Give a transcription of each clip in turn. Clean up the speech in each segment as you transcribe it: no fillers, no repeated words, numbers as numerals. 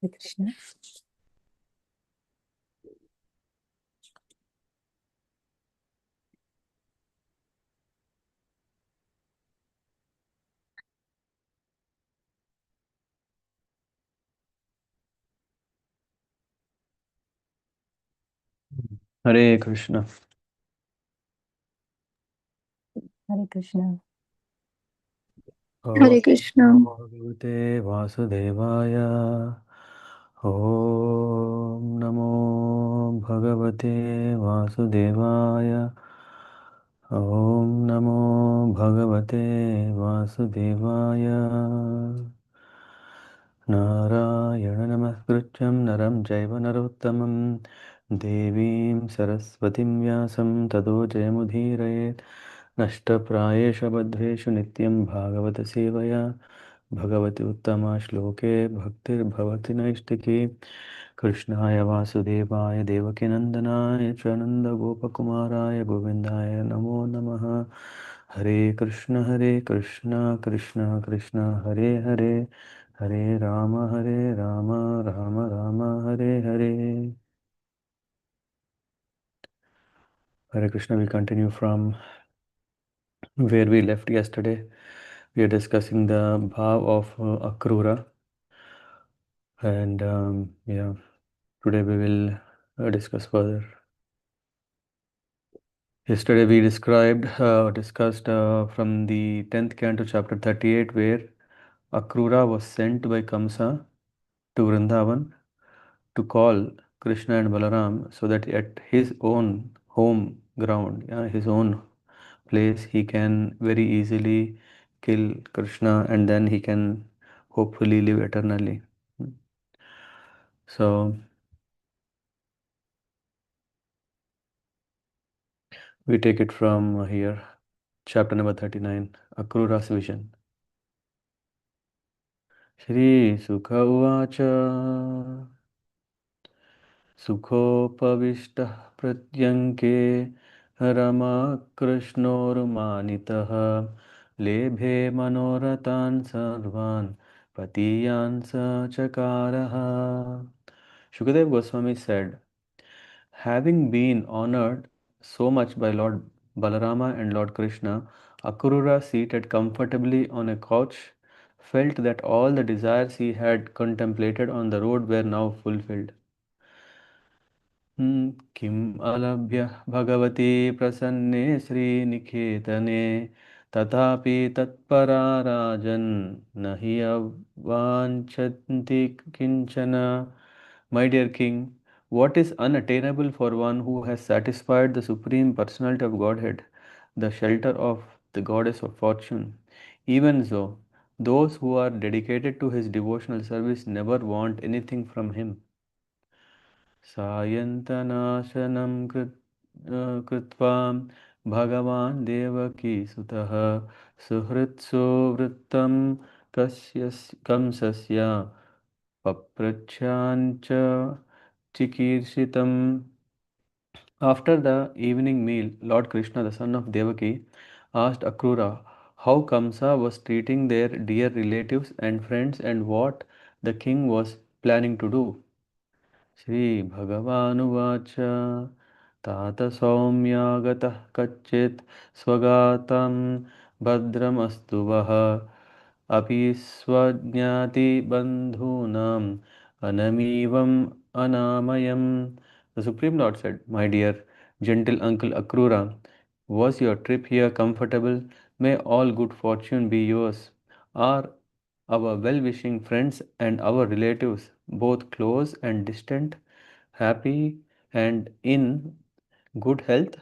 Krishna. Hare Krishna. Hare Krishna. Hare Krishna. Bhagavate Vasudevaya. Om Namo Bhagavate Vasudevaya. Om Namo Bhagavate Vasudevaya. Narayana Namaskrityam Naram Jaiva Narottamam Devim Saraswatim Vyasam Tado Jayamudhirayet Nashtaprayesha Badheshu Nityam Bhagavata Sevaya Bhagavati Uttama Shloke Bhaktir Bhavati Naistiki Krishnaya Vasudevaya Devakinandanaya Chananda Gopakumaraya Govindaya Namo Namaha Hare Krishna Krishna Krishna Hare Hare Hare Rama, Rama Rama, Hare Hare. Hare Krishna, we continue from where we left yesterday. We are discussing the bhav of Akrura. And today we will discuss further. Yesterday we discussed from the 10th canto, chapter 38, where Akrura was sent by Kamsa to Vrindavan to call Krishna and Balaram so that at his own home ground, his own place, he can very easily kill Krishna and then he can hopefully live eternally. So we take it from here, chapter number 39, Akrura's vision. Shri Sukha Uvacha Sukhopavishtah pratyanke Rama Krishnurmanitah Lebhe Manoratan Sarvan Patiyan Chakaraha. Shukadev Goswami said, having been honored so much by Lord Balarama and Lord Krishna, Akrura, seated comfortably on a couch, felt that all the desires he had contemplated on the road were now fulfilled. Kim alabhya bhagavati prasanne Srinikétane tatapi tatpara rajan nahi avanchanti kinchana. My dear king, what is unattainable for one who has satisfied the Supreme Personality of Godhead, the shelter of the Goddess of Fortune? Even so, those who are dedicated to his devotional service never want anything from him. सायन्तनाशनं कृत्वा भगवान् देवकी सुतः सुहृत्सु वृत्तं कंसस्य पप्रच्छाञ्च चिकीर्षितम्. After the evening meal, Lord Krishna, the son of Devaki, asked Akrura how Kamsa was treating their dear relatives and friends and what the king was planning to do. श्रीभगवानुवाच तात सौम्यागतः कच्चित् स्वगातं भद्रमस्तु वः अपि स्वज्ञातिबन्धूनाम् anamīvam anamayam. The Supreme Lord said, my dear, gentle uncle Akrura, was your trip here comfortable? May all good fortune be yours. Are our well-wishing friends and our relatives, both close and distant, happy and in good health?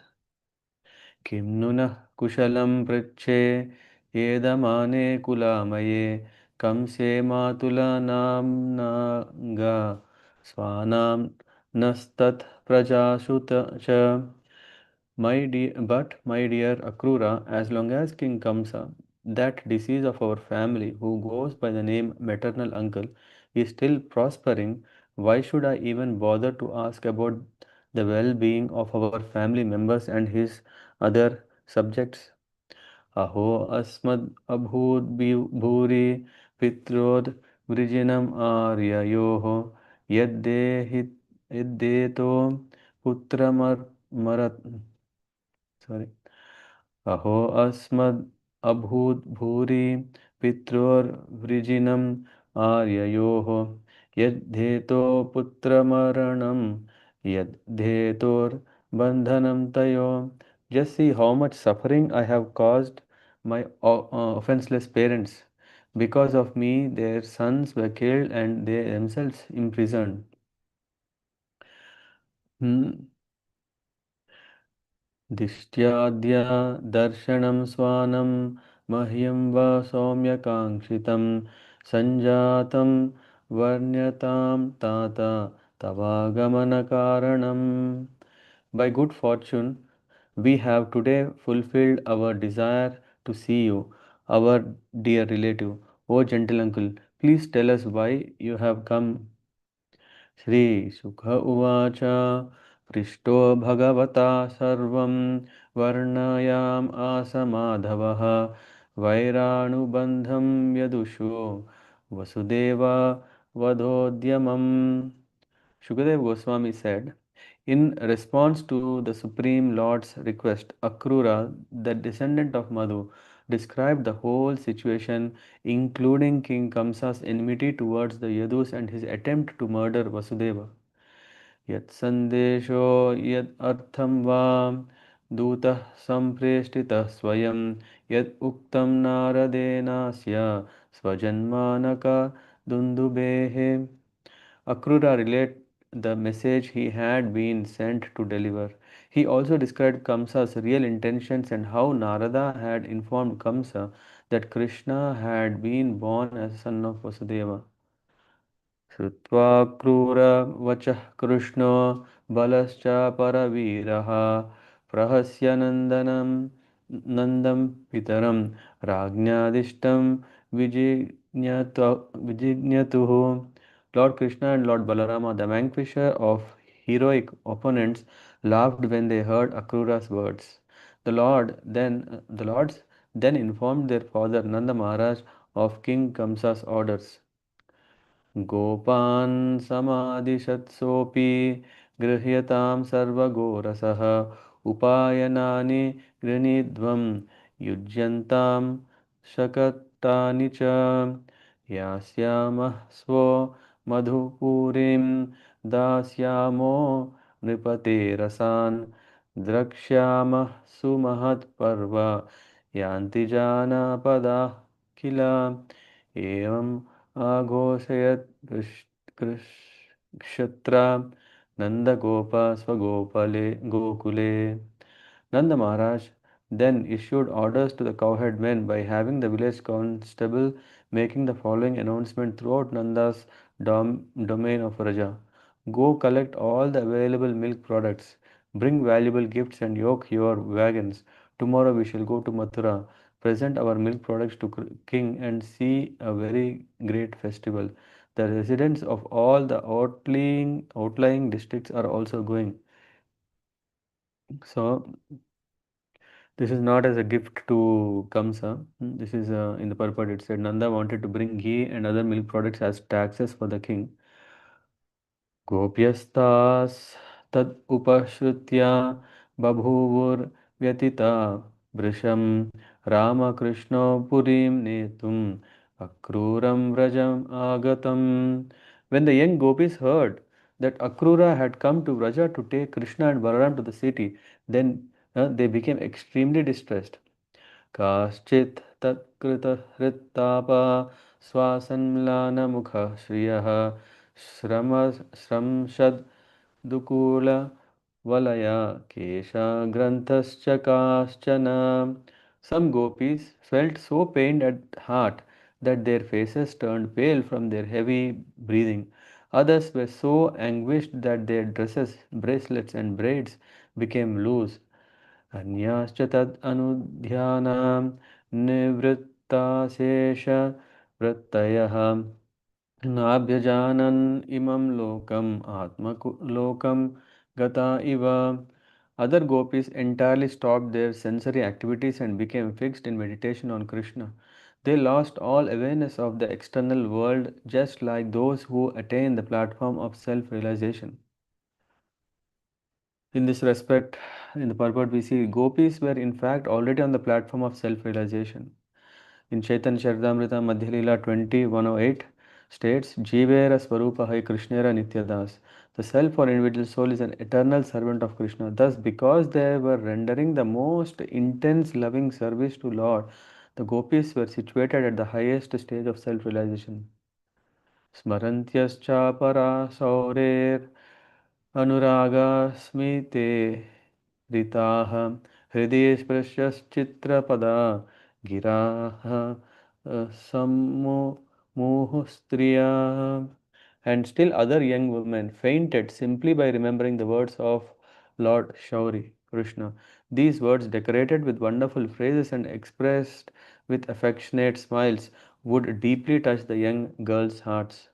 किं नुनः कुशलं पृच्छे येदमाने कुलामये कंसे मातुलनाम्नागा स्वानां नस्तत् प्रजासुत च. My dear Akrura, as long as King Kamsa, that disease of our family who goes by the name maternal uncle, is still prospering, why should I even bother to ask about the well-being of our family members and his other subjects? Aho asmad abhud bhuri pitrod vrijinam aryayoh yaddehi yaddeto putramar marat sorry अहो अस्मद् अभूत् भूरि पित्रोर्वृजिनम् आर्ययोः यद्धेतो पुत्रमरणं यद्धेतोर्बन्धनं तयोः. Just see how much suffering I have caused my offenseless parents. Because of me, their sons were killed and they themselves imprisoned. Hmm. दिष्ट्याद्य दर्शनं स्वानं मह्यं वा सौम्यकाङ्क्षितं सञ्जातं वर्ण्यतां तात तवागमनकारणम्. By good fortune, we have today fulfilled our desire to see you, our dear relative. O gentle uncle, please tell us why you have come. श्रीशुक उवाच पृष्टो भगवता सर्वं वर्णयाम् आस माधवः वैरानुबन्धं यदुषो Vasudev वधोद्यमम्. Shukadev Goswami said, in response to the Supreme Lord's request, Akrura, the descendant of Madhu, described the whole situation, including King Kamsa's enmity towards the Yadus and his attempt to murder Vasudeva. Yat sandesho yad artham vam दूतः सम्प्रेष्टितः स्वयं यत् उक्तं नारदेनास्य स्वजन्मानक दुन्दुभेः. Akrura related the message he had been sent to deliver. He also described Kamsa's real intentions and how Narada had informed Kamsa that Krishna had been born as son of Vasudeva. श्रुत्वा क्रूरवचः कृष्णो बलश्च परवीरः प्रहस्य नन्दं पितरं राज्ञादिष्टं विजिज्ञतुः. Lord Krishna and Lord Balarama, the vanquisher of heroic opponents, laughed when they heard Akrura's words. The lords then informed their father Nanda Maharaj of King Kamsa's orders. गोपान् समादिशत्सोऽपि गृह्यतां सर्वगोरसः उपायनानि गृणीध्वं युज्यन्तां शकटानि च यास्यामः स्वो मधुपुरीं दास्यामो नृपतेरसान् द्रक्ष्यामः सुमहत्पर्व यान्ति जानापदाः किल. एवम् आघोषयत् क्षत्रा नन्दगोपा स्वगोपले गोकुले. Nanda Maharaj then issued orders to the cowherd men by having the village constable making the following announcement throughout Nanda's domain of Raja. Go collect all the available milk products, bring valuable gifts and yoke your wagons. Tomorrow we shall go to Mathura, present our milk products to king and see a very great festival. The residents of all the outlying districts are also going. So this is not as a gift to Kamsa. This is in the purport it said Nanda wanted to bring ghee and other milk products as taxes for the king. गोप्यस्तास्तद् उपश्रुत्य बभूवुर्व्यथिता वृषं रामकृष्णो पुरीं नेतुम् अक्रूरं व्रजम् आगतम्. When the young gopis heard that Akrura had come to Vraja to take Krishna and Balaram to the city, then they became extremely distressed. काश्चित् तत्कृतहृत्तापा श्वासन्म्लानमुखः श्रियः श्रंशद्दुकूलवलया केशाग्रन्थश्च काश्चन. Some gopis felt so pained at heart that their faces turned pale from their heavy breathing. Others were so anguished that their dresses, bracelets, and braids became loose. अन्याश्च तद् अनुध्यानां निवृत्ताशेषवृत्तयः नाभ्यजानन् imam lokam lokam gata iva. Other gopis entirely stopped their sensory activities and became fixed in meditation on Krishna. They lost all awareness of the external world, just like those who attain the platform of self realization. In this respect, in the purport, we see gopis were in fact already on the platform of self realization. In Chaitanya Charitamrita Madhya Leela 20:108 states, Jivera Swarupa Hai Krishnera Nityadas. The self or individual soul is an eternal servant of Krishna. Thus, because they were rendering the most intense loving service to Lord, the gopis were situated at the highest stage of self realization. Smarantyascha Saurer अनुरागास्मिते रिताः हृदये स्पृश्यश्चित्रपदा गिराः सम्मुमुहुस्त्रियः. And still other young women fainted simply by remembering the words of Lord Shauri, Krishna. These words, decorated with wonderful phrases and expressed with affectionate smiles, would deeply touch the young girls' hearts.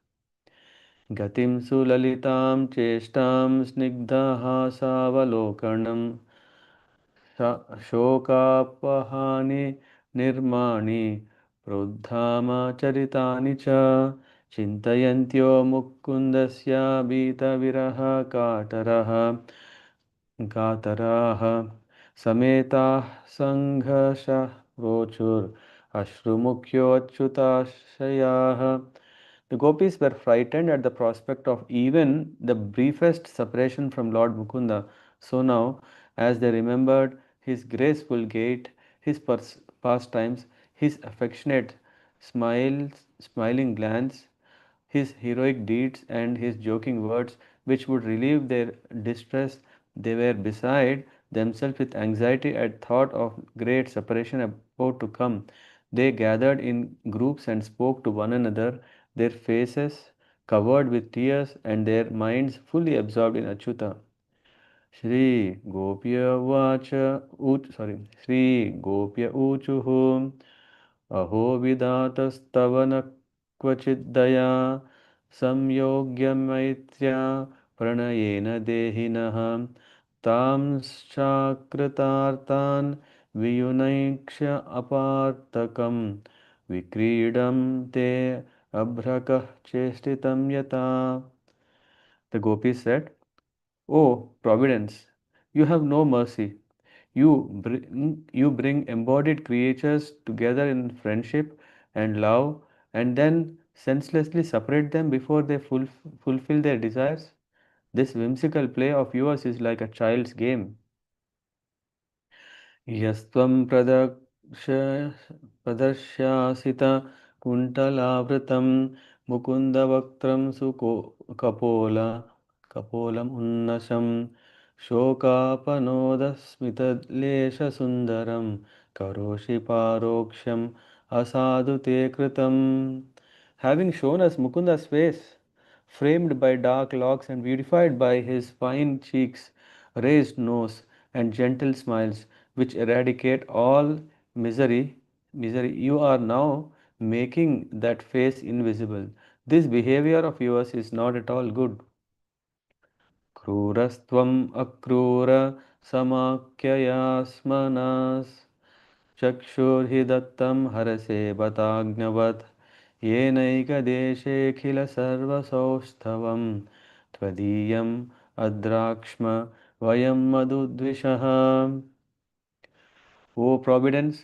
गतिं सुललितां चेष्टां स्निग्धहासावलोकनं शोकापहानि निर्माणि प्रोद्धामचरितानि च चिन्तयन्त्यो मुकुन्दस्य भीतविरहकातरः गातराः समेताः सङ्घर्षः प्रोचुर् अश्रुमुख्योच्युताशयाः. The gopis were frightened at the prospect of even the briefest separation from Lord Mukunda. So now, as they remembered his graceful gait, his pastimes, his affectionate smiling glance, his heroic deeds, and his joking words, which would relieve their distress, they were beside themselves with anxiety at thought of great separation about to come. They gathered in groups and spoke to one another, their faces covered with tears and their minds fully absorbed in Achyuta. Shri Gopya Vacha sorry, Shri Gopya Uchuhu अहो विधातस्तव न क्वचिद्दया संयोग्य मैत्र्या प्रणयेन देहिनः तांश्चाकृतार्तान् वियुनैक्ष्य अपार्तकं विक्रीडं ते अभ्रकः चेष्टितं यथा. The gopis said, "O Providence, you have no mercy. You bring embodied creatures together in friendship and love and then senselessly separate them before they fulfill their desires. This whimsical play of yours is like a child's game. यस्त्वं प्रदर्श्यासित कुण्टलावृतं मुकुन्दवक्त्रं कपोलम् उन्नशं शोकापनोदस्मितलेशसुन्दरं करोषि पारोक्ष्यम् असाधु ते कृतम्. Having shown us Mukunda's face, framed by dark locks and beautified by his fine cheeks, raised nose, and gentle smiles, which eradicate all misery, you are now making that face invisible. This behavior of yours is not at all good. क्रूरस्त्वम् Akrur समाख्ययास्मनास् चक्षुर्हि दत्तं हरसे बताज्ञवत् येनैकदेशेऽखिलसर्वसौष्ठवं त्वदीयम् अद्राक्ष्म वयं मधुद्विषः. O Providence,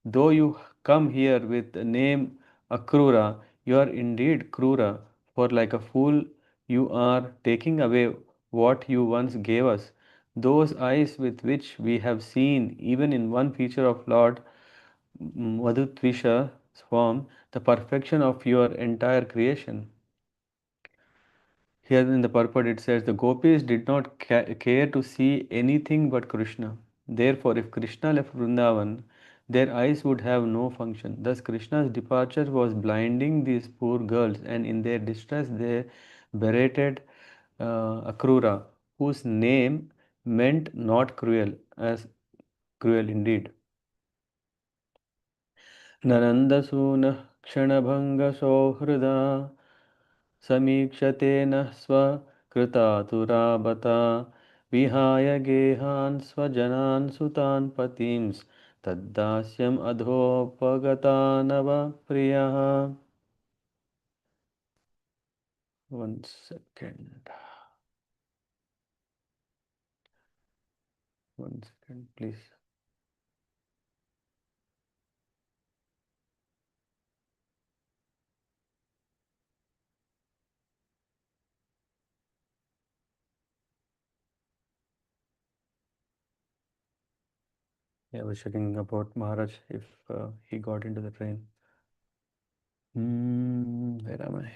though you come here with the name Akrura, you are indeed Krura, for like a fool you are taking away what you once gave us. Those eyes with which we have seen, even in one feature of Lord Madhutvisha's form, the perfection of your entire creation. Here in the purport it says the gopis did not care to see anything but Krishna. Therefore, if Krishna left Vrindavan, their eyes would have no function. Thus, Krishna's departure was blinding these poor girls, and in their distress, they berated Akrura, whose name meant not cruel, as cruel indeed. नरन्दसूनः क्षणभङ्गसौहृदा समीक्षते नः स्वकृतातुरा बता विहाय गेहान् स्वजनान् सुतान् पतींस् तद्दास्यम् अधोपगतानवप्रियः. One second. One second, please. Yeah, I was checking about Maharaj if he got into the train. Where am I?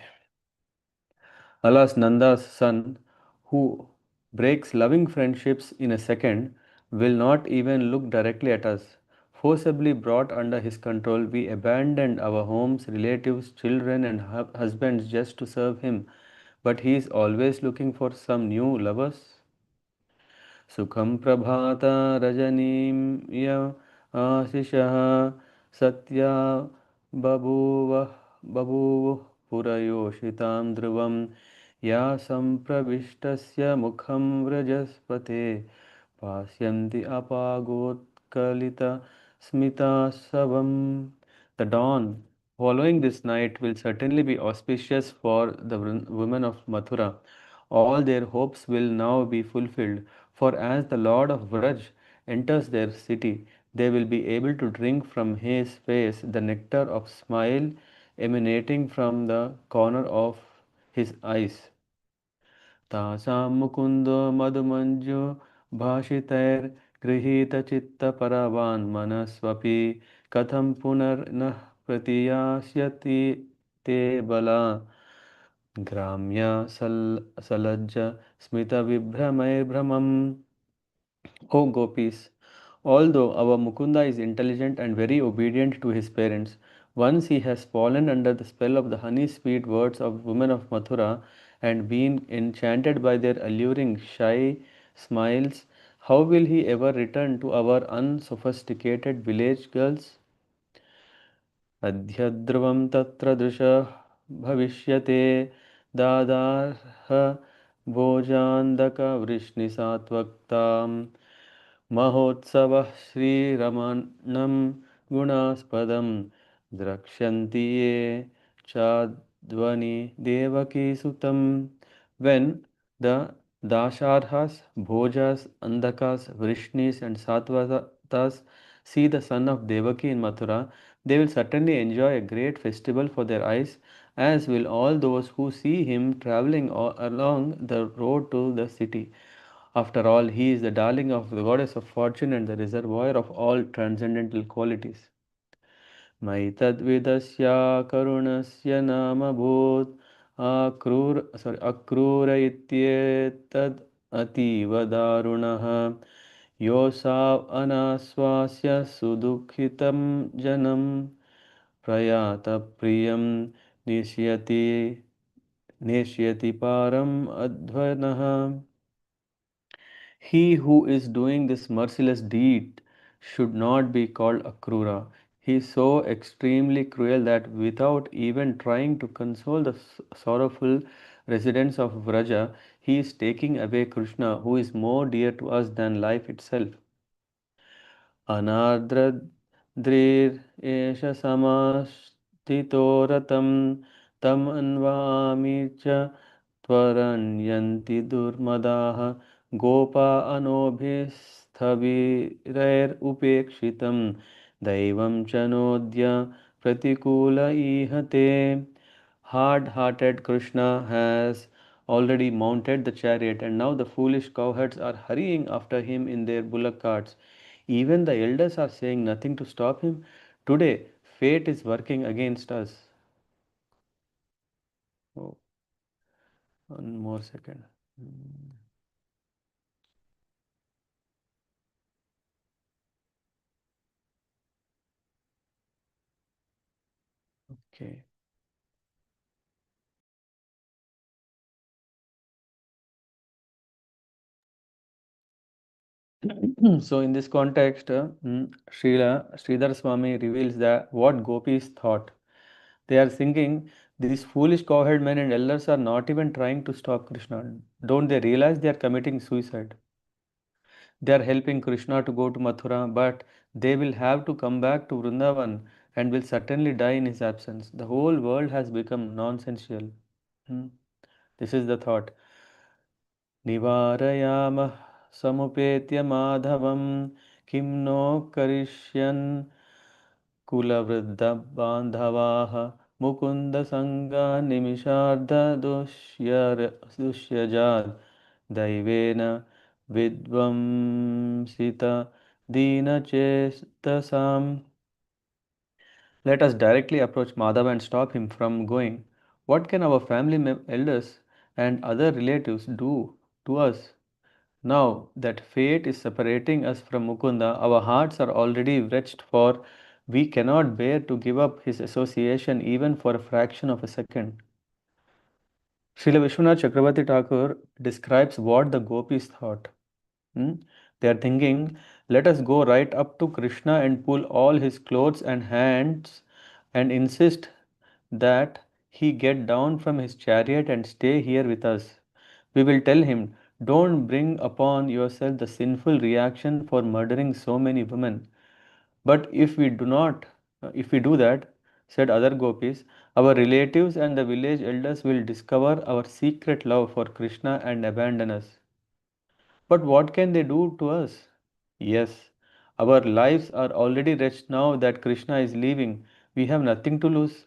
Alas, Nanda's son, who breaks loving friendships in a second, will not even look directly at us. Forcibly brought under his control, we abandoned our homes, relatives, children, and husbands just to serve him. But he is always looking for some new lovers. सुखं प्रभात रजनीं य आशिषः सत्या बभूव बभूवुः पुरयोषितां ध्रुवं या सम्प्रविष्टस्य मुखं व्रजस्पते पास्यन्ति अपागोत्कलितस्मितासवम्. The dawn following this night will certainly be auspicious for the women of Mathura. All their hopes will now be fulfilled, for as the Lord of Vraj enters their city, they will be able to drink from his face the nectar of smile emanating from the corner of his eyes. तासां मुकुन्दो मधुमञ्जु भाषितैर्गृहीतचित्तपरवान् मनस्वपि कथं पुनर्नः प्रतियास्यति ते बला ग्राम्य सलज्ज स्मितविभ्रमैर्भ्रमम्. O gopis, although our Mukunda is intelligent and very obedient to his parents, once he has fallen under the spell of the honey-sweet words of women of Mathura and been enchanted by their alluring, shy smiles, how will he ever return to our unsophisticated village girls? अध्यध्रुवं तत्र दृशः भविष्यते दादार्ह भोजान्दकवृष्णिसात्वक्ताम् महोत्सवः श्रीरमणं गुणास्पदं द्रक्ष्यन्ति ये चाध्वनि देवकीसुतं. When the Dasharhas, Bhojas, Andakas, Vrishnis and Satvatas see the son of Devaki in Mathura, they will certainly enjoy a great festival for their eyes, as will all those who see him traveling along the road to the city. After all, he is the darling of the goddess of fortune and the reservoir of all transcendental qualities. मैतद्विदस्या करुणस्य नाम भूत् अक्रूर इत्येतद् अतीव दारुणः योऽसाव अनाश्वास्य सुदुःखितं जनं प्रयातप्रियं निश्यति नेष्यति पारम् अध्वनः. He who is doing this merciless deed should not be called Akrura. He is so extremely cruel that without even trying to console the sorrowful residents of Vraja, he is taking away Krishna, who is more dear to us than life itself. अनार्द्रद्रिर्एष समास्थितो रतं तम् अन्वामि च त्वरण्यन्ति दुर्मदाः गोपा अनोभिस्थविरैरुपेक्षितं दैवं च नोद्य प्रतिकूल ईहते. Hard-hearted Krishna has already mounted the chariot, and now the foolish cowherds are hurrying after him in their bullock carts. Even the elders are saying nothing to stop him. Today, fate is working against us. Oh, one more second. Okay. So in this context, Sridhar Swami reveals that what gopis thought. They are thinking these foolish cowherd men and elders are not even trying to stop Krishna. Don't they realize they are committing suicide? They are helping Krishna to go to Mathura, but they will have to come back to Vrindavan and will certainly die in his absence. The whole world has become nonsensical. Hmm. This is the thought. Nivarayamah samupetya madhavam kim no karishyan कुलवृद्ध बान्धवाः Mukund सङ्गा निमिषार्ध दुष्यजात् दैवेन विध्वंसित दीनचेतसाम्. Let us directly approach Madhava and stop him from going. What can our family elders and other relatives do to us? Now that fate is separating us from Mukunda, our hearts are already wretched, for we cannot bear to give up his association even for a fraction of a second. Srila Vishwanath Chakravarti Thakur describes what the gopis thought. Hmm? They are thinking, let us go right up to Krishna and pull all his clothes and hands and insist that he get down from his chariot and stay here with us. We will tell him, don't bring upon yourself the sinful reaction for murdering so many women. But if we do that, said other gopis, our relatives and the village elders will discover our secret love for Krishna and abandon us. But what can they do to us? Yes, our lives are already wretched now that Krishna is leaving. We have nothing to lose.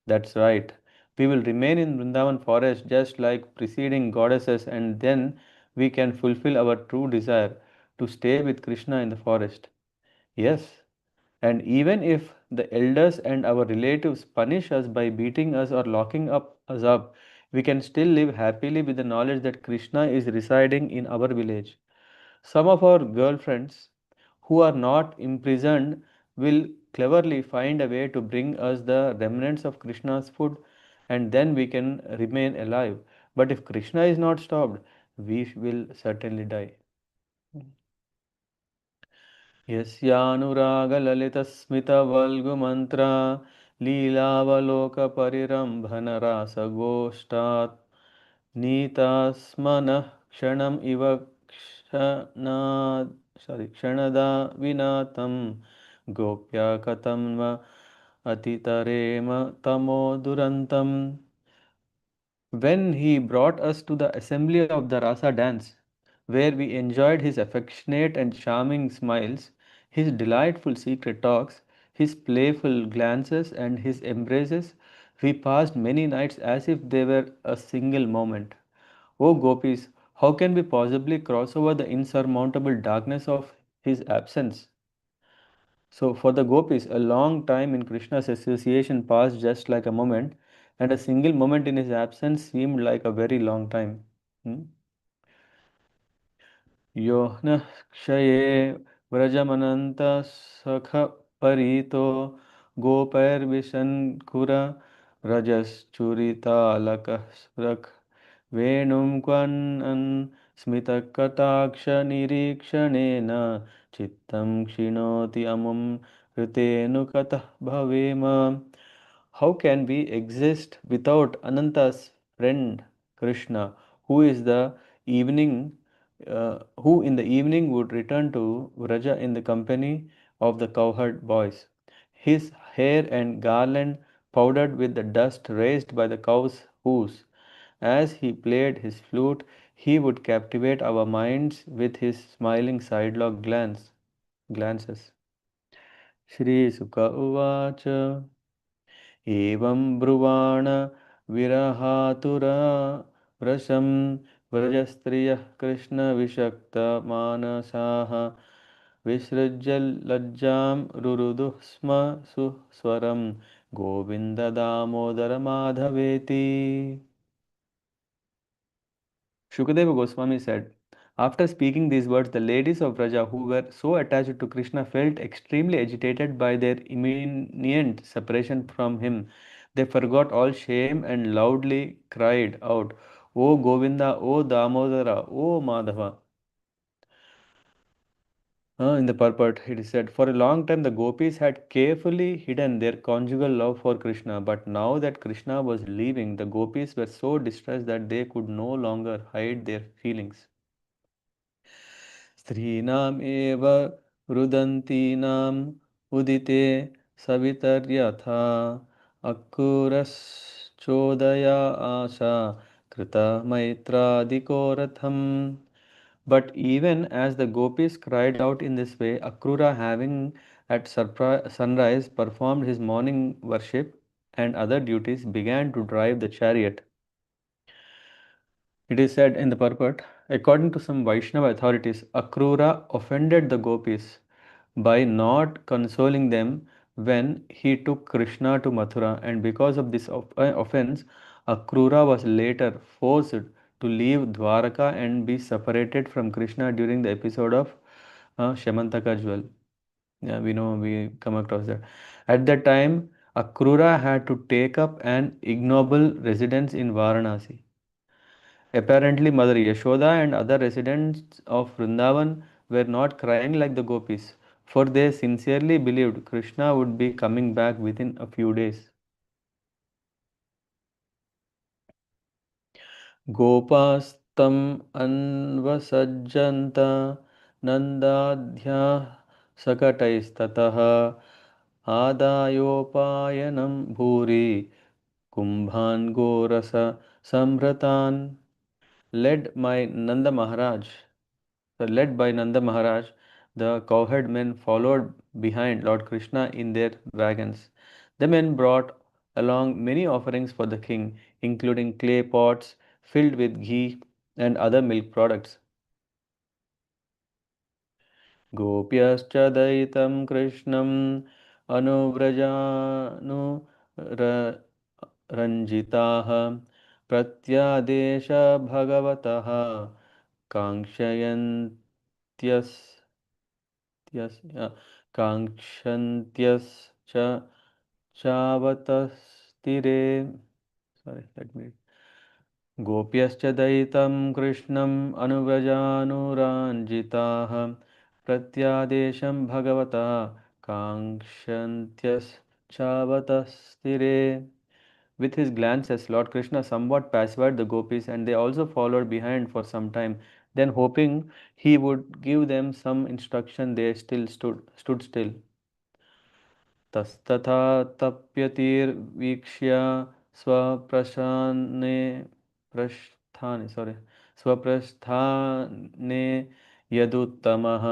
That's right. We will remain in Vrindavan forest just like preceding goddesses, and then we can fulfill our true desire to stay with Krishna in the forest. Yes, and even if the elders and our relatives punish us by beating us or locking us up, we can still live happily with the knowledge that Krishna is residing in our village. Some of our girlfriends who are not imprisoned will cleverly find a way to bring us the remnants of Krishna's food, and then we can remain alive. But if Krishna is not stopped, we will certainly die. यस्यानुरागललितस्मितवल्गुमन्त्रा लीलावलोकपरिरम्भनरासगोष्ठात् नीतास्मनः क्षणम् इव क्षणदा विना तं गोप्या कथं व अतितरेम तमो दुरन्तम्. When he brought us to the assembly of the Rasa dance, where we enjoyed his affectionate and charming smiles, his delightful secret talks, his playful glances, and his embraces, we passed many nights as if they were a single moment. O gopis, how can we possibly cross over the insurmountable darkness of his absence? So, for the gopis, a long time in Krishna's association passed just like a moment, and a single moment in his absence seemed like a very long time. Hmm? यो नः क्षये व्रजमनन्तसखपरीतो गोपैर्विशन्कुर रजश्चुरितालकः स्पृक् वेणुं क्वन् स्मितकटाक्षनिरीक्षणेन चित्तं क्षिणोति अमुं ऋतेनुकतः भवेम. How can we exist without Ananta's friend Krishna, who is the evening who in the evening would return to Vraja in the company of the cowherd boys. His hair and garland powdered with the dust raised by the cow's hooves. As he played his flute, he would captivate our minds with his smiling sidelong glances. Shri Sukha Uvacha एवं ब्रुवाण विरहातुरा वृषं व्रजस्त्रियः कृष्णविषक्तमानसाः विसृज्य लज्जां रुरुदुः स्म सुस्वरं Govind Damodar माधवेति. Shukadeva Goswami said, after speaking these words, the ladies of Vraja who were so attached to Krishna felt extremely agitated by their imminent separation from him. They forgot all shame and loudly cried out, O Govinda, O Damodara, O Madhava. In the purport, it is said, for a long time the gopis had carefully hidden their conjugal love for Krishna, but now that Krishna was leaving, the gopis were so distressed that they could no longer hide their feelings. स्त्रीणाम् एव रुदन्तीनाम् उदिते सवितर्यथा अक्रूरश्चोदया आशा कृतमैत्रादिको रथम्. But even as the gopis cried out in this way, Akrura, having at sunrise performed his morning worship and other duties, began to drive the chariot. It is said in the purport, according to some Vaishnava authorities, Akrura offended the gopis by not consoling them when he took Krishna to Mathura, and because of this offense, Akrura was later forced to leave Dwaraka and be separated from Krishna during the episode of Shamantaka Jewel. Yeah, we know, we come across that. At that time, Akrura had to take up an ignoble residence in Varanasi. Apparently, Mother Yashoda and other residents of Vrindavan were not crying like the gopis, for they sincerely believed Krishna would be coming back within a few days. गोपास्तम् अन्वसज्जन्त नन्दाध्याः सकटैस्ततः आदायोपायनं भूरि कुम्भान् गोरस संभृतान् led by Nanda Maharaj, the cowherd men followed behind Lord Krishna in their wagons. The men brought along many offerings for the king, including clay pots filled with ghee and other milk products. गोप्यश्च दयितं कृष्णम् अनुव्रजानुरञ्जिताः प्रत्यादेश भगवतः काङ्क्षयन्त्यस् काङ्क्षन्त्यश्च चावतस्तिरे. Sorry, let me. गोप्यश्च दयितं कृष्णम् अनुव्रजानुराञ्जिताः प्रत्यादेशं भगवतः काङ्क्षन्त्यश्चावतस्तिरे. With his glances, Lord Krishna somewhat pacified the gopis, and they also followed behind for some time. Then, hoping he would give them some instruction, they still stood still. तस्तथा तप्यतिर्वीक्ष्य स्वप्रशाने प्रस्थाने sorry स्वप्रस्थाने यदुत्तमः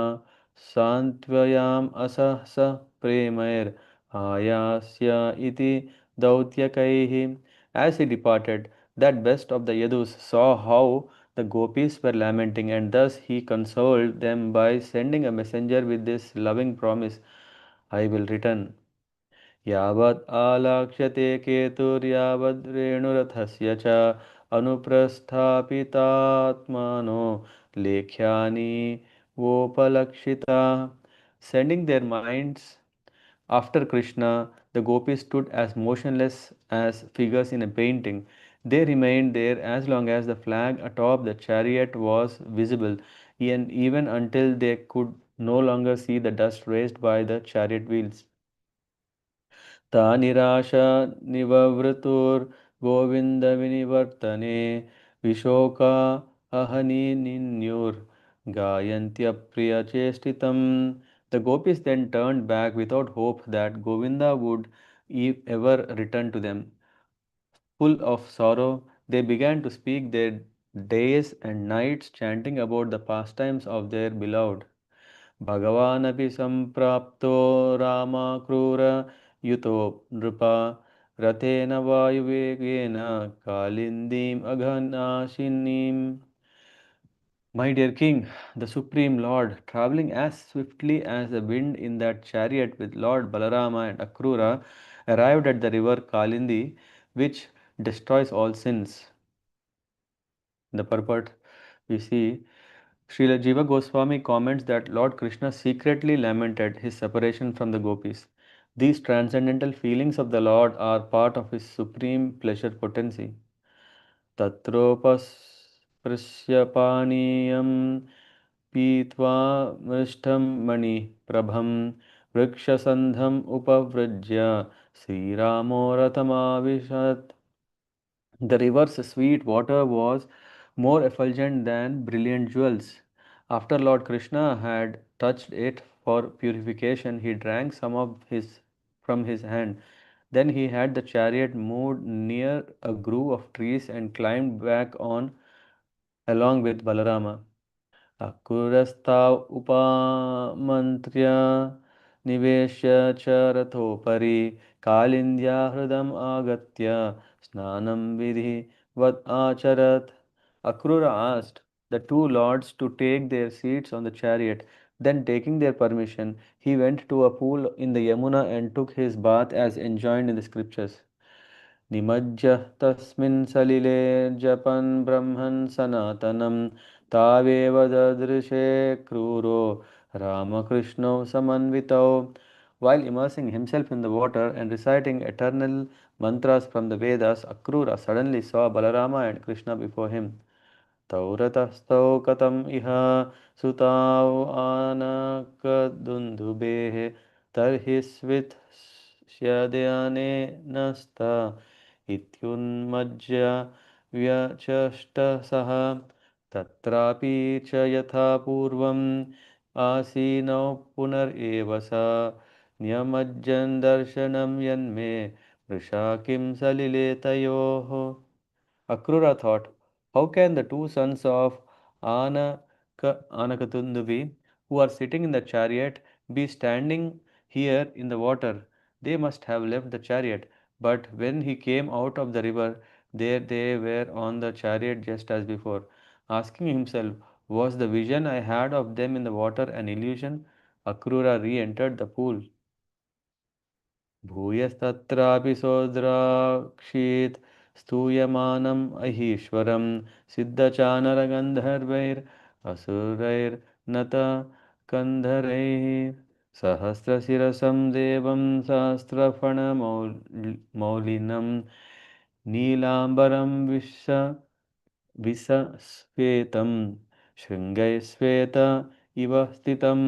सान्त्वयाम् असः स प्रेमैर् आयास्य इति दौत्यकैः. As he departed, that best of the Yadus saw how the gopis were lamenting, and thus he consoled them by sending a messenger with this loving promise, I will return. यावत् आलाक्ष्यते केतुर्यावद् रेणुरथस्य च अनुप्रस्थापितात्मानो लेख्यानि वोपलक्षिताः. Sending their minds after Krishna, the gopis stood as motionless as figures in a painting. They remained there as long as the flag atop the chariot was visible, and even until they could no longer see the dust raised by the chariot wheels. ता निराशा निववृतुर्गोविन्दविनिवर्तने विशोका अहनिन्युर्गायन्त्यप्रियचेष्टितम्. The gopis then turned back without hope that Govinda would ever return to them. Full of sorrow, they began to speak their days and nights, chanting about the pastimes of their beloved. भगवानपि सम्प्राप्तो रामाक्रूरयुतो नृपा रथेन वायुवेगेन कालिन्दीम् अघनाशिनीम्. My dear king, the Supreme Lord, traveling as swiftly as the wind in that chariot with Lord Balarama and Akrura, arrived at the river Kalindi, which destroys all sins. In the purport, we see Srila Jiva Goswami comments that Lord Krishna secretly lamented his separation from the gopis. These transcendental feelings of the Lord are part of his supreme pleasure potency. तत्रोपस्पृश्य पानीयं पीत्वा मृष्टं मणिप्रभं वृक्षसन्धम् उपवृज्य श्रीरामो रथमाविशत्. The river's sweet water was more effulgent than brilliant jewels. After Lord Krishna had touched it for purification, he drank some of his from his hand. Then he had the chariot moved near a grove of trees and climbed back on along with Balarama. अकुरस्ताव उपामन्त्र्य निवेश्य च रथोपरि कालिन्द्या हृदम् आगत्य स्नानं विधिवत् आचरत्. Akrura asked the two lords to take their seats on the chariot. Then, taking their permission, he went to a pool in the Yamuna and took his bath as enjoined in the scriptures. निमज्जः तस्मिन् सलिले जपन् ब्रह्मन् सनातनं तावेव ददृशे क्रूरो रामकृष्णौ समन्वितौ. While immersing himself in the water and reciting eternal mantras from the Vedas, Akrura suddenly saw Balarama and Krishna before him. तौ कथम् इह सुताौ आनकदुन्दुभेः तर्हि स्वित्स्यदनेनस्त इत्युन्मज्य व्यचष्टसः तत्रापि च यथा पूर्वम् आसीनौ पुनरेव स न्यमज्जन् दर्शनं यन्मे वृषा किं सलिले तयोः. Akrura thought, how can the two sons of Anakatunduvi, who are sitting in the chariot, be standing here in the water? They must have left the chariot. But when he came out of the river, there they were on the chariot just as before. Asking himself, was the vision I had of them in the water an illusion? Akrura re entered the pool. भूयस्तत्रापि सोद्राक्षीत् स्तूयमानम् अहीश्वरं सिद्धचानरगन्धर्वैरसुरैर्नत कन्धरैः सहस्रशिरसं देवं सहस्रफणमौलिनं नीलाम्बरं विसस्वेतं शृङ्गैस्वेत इव स्थितम्.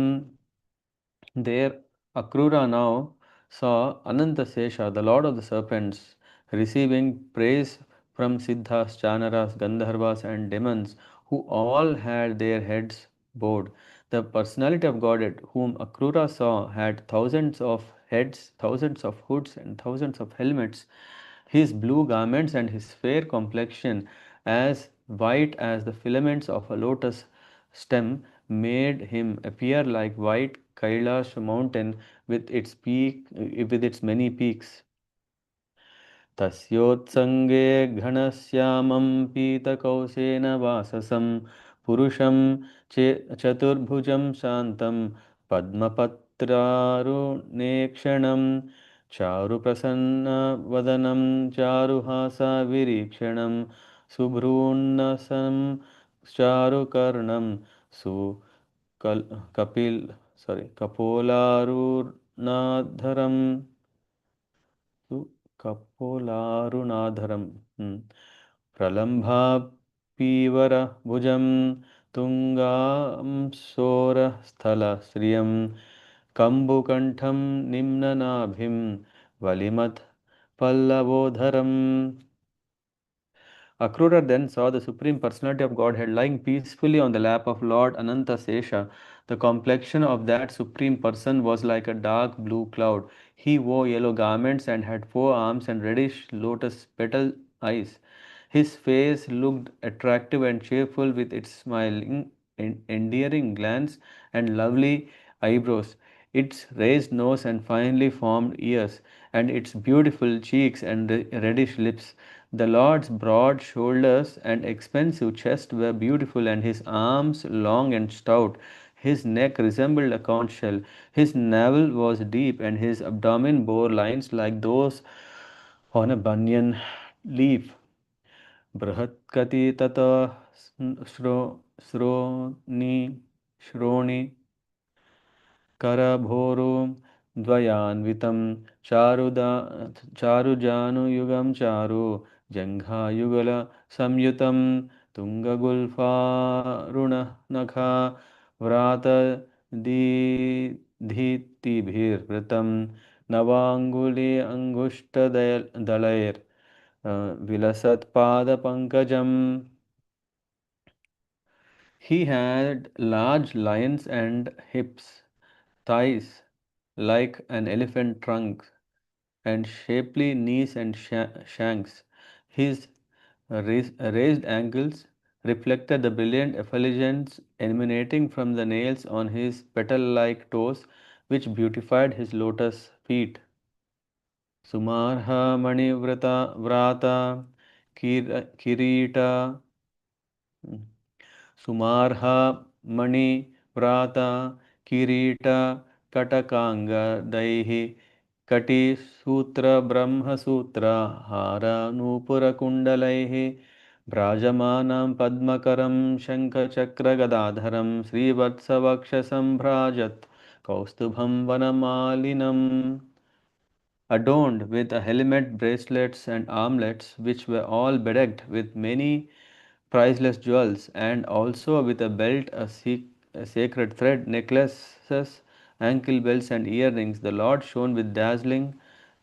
There Akrura now saw Anantasesha, the lord of the serpents, receiving praise from Siddhas, Chanaras, Gandharvas, and demons, who all had their heads bowed. The personality of Godhead, whom Akrura saw, had thousands of heads, thousands of hoods, and thousands of helmets. His blue garments and his fair complexion, as white as the filaments of a lotus stem, made him appear like white Kailash mountain with its many peaks. तस्योत्सङ्गे घनश्यामं पीतकौशेन वाससं पुरुषं चतुर्भुजं शान्तं पद्मपत्रारुणेक्षणं चारुप्रसन्नवदनं चारुहासविरीक्षणं शुभ्रून्नसं चारुकर्णं सुकल् Kapil कपोलारुणाधरम् कपोलारुणाधरं प्रलम्भापीवरभुजं तुङ्गांशोरस्थलश्रियं कम्बुकण्ठं निम्ननाभिं वलिमत् पल्लवोधरम्. Akrura then saw the Supreme Personality of Godhead lying peacefully on the lap of Lord Ananta Sesha. The complexion of that Supreme Person was like a dark blue cloud. He wore yellow garments and had four arms and reddish lotus petal eyes. His face looked attractive and cheerful with its smiling, endearing glance and lovely eyebrows, its raised nose and finely formed ears, and its beautiful cheeks and reddish lips. The Lord's broad shoulders and expansive chest were beautiful, and his arms long and stout. His neck resembled a conch shell. His navel was deep, and his abdomen bore lines like those on a banyan leaf. बृहत्कति ततः श्रोणि श्रोणि करभोरो द्वयान्वितं चारुजानुयुगं चारु जङ्घायुगलसंयुतं तुङ्गगुल्फारुणनखा व्रातदीधितिभिर्वृतं नवाङ्गुली अङ्गुष्ठदलैर् विलसत्पादपङ्कजम्. He had large lions and hips, thighs like an elephant trunk, and shapely knees and shanks. His raised ankles reflected the brilliant effulgence emanating from the nails on his petal-like toes, which beautified his lotus feet. Sumarha Manivrata Vrata Kirita Sumarha Mani Vrata Kirita Katakanga Daihi Kati Sutra Brahma Sutra Hara Nupura Kundalaihi Brajamanam Padmakaram Shankha Chakra Gadadharam Sri Vatsavakshasam Bhrajat Kaustubham Vanamalinam, adorned with a helmet, bracelets, and armlets, which were all bedecked with many priceless jewels, and also with a belt, a sacred thread, necklaces, ankle belts, and earrings. The Lord shone with dazzling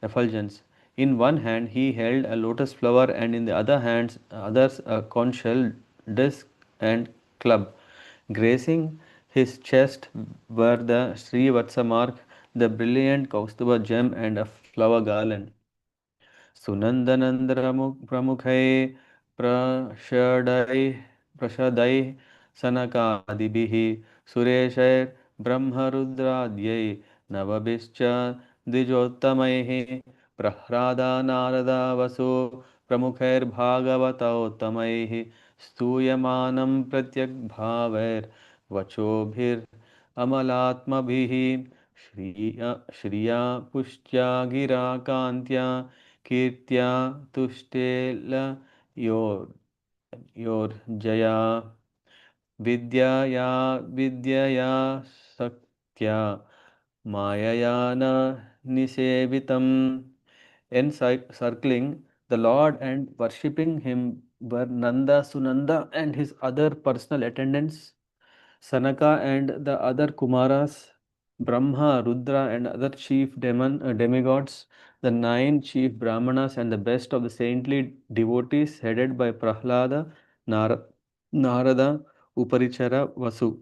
effulgence. In one hand he held a lotus flower, and in the other hand others a conch shell, disc, and club. Gracing his chest were the Srivatsa mark, the brilliant Kaustuba gem, and a flower garland. सुनन्दनन्दप्रमुखैः प्रषदैः सनकादिभिः सुरेशैर्ब्रह्मरुद्राद्यै नवभिश्च द्विजोत्तमैः प्रह्लादा Narada वसु प्रमुखैर्भागवतोत्तमैः स्तूयमानं प्रत्यग्भावैर्वचोभिरमलात्मभिः श्रिया पुष्ट्या गिरा कान्त्या कीर्त्या तुष्टेल your योर्जया विद्यया विद्यया शक्त्या मायया न निसेवितम्. Encircling the Lord and worshipping him were Nanda, Sunanda, and his other personal attendants, Sanaka and the other Kumaras, Brahma, Rudra, and other chief demigods, the nine chief Brahmanas, and the best of the saintly devotees headed by Prahlada, Narada, Uparichara, Vasu.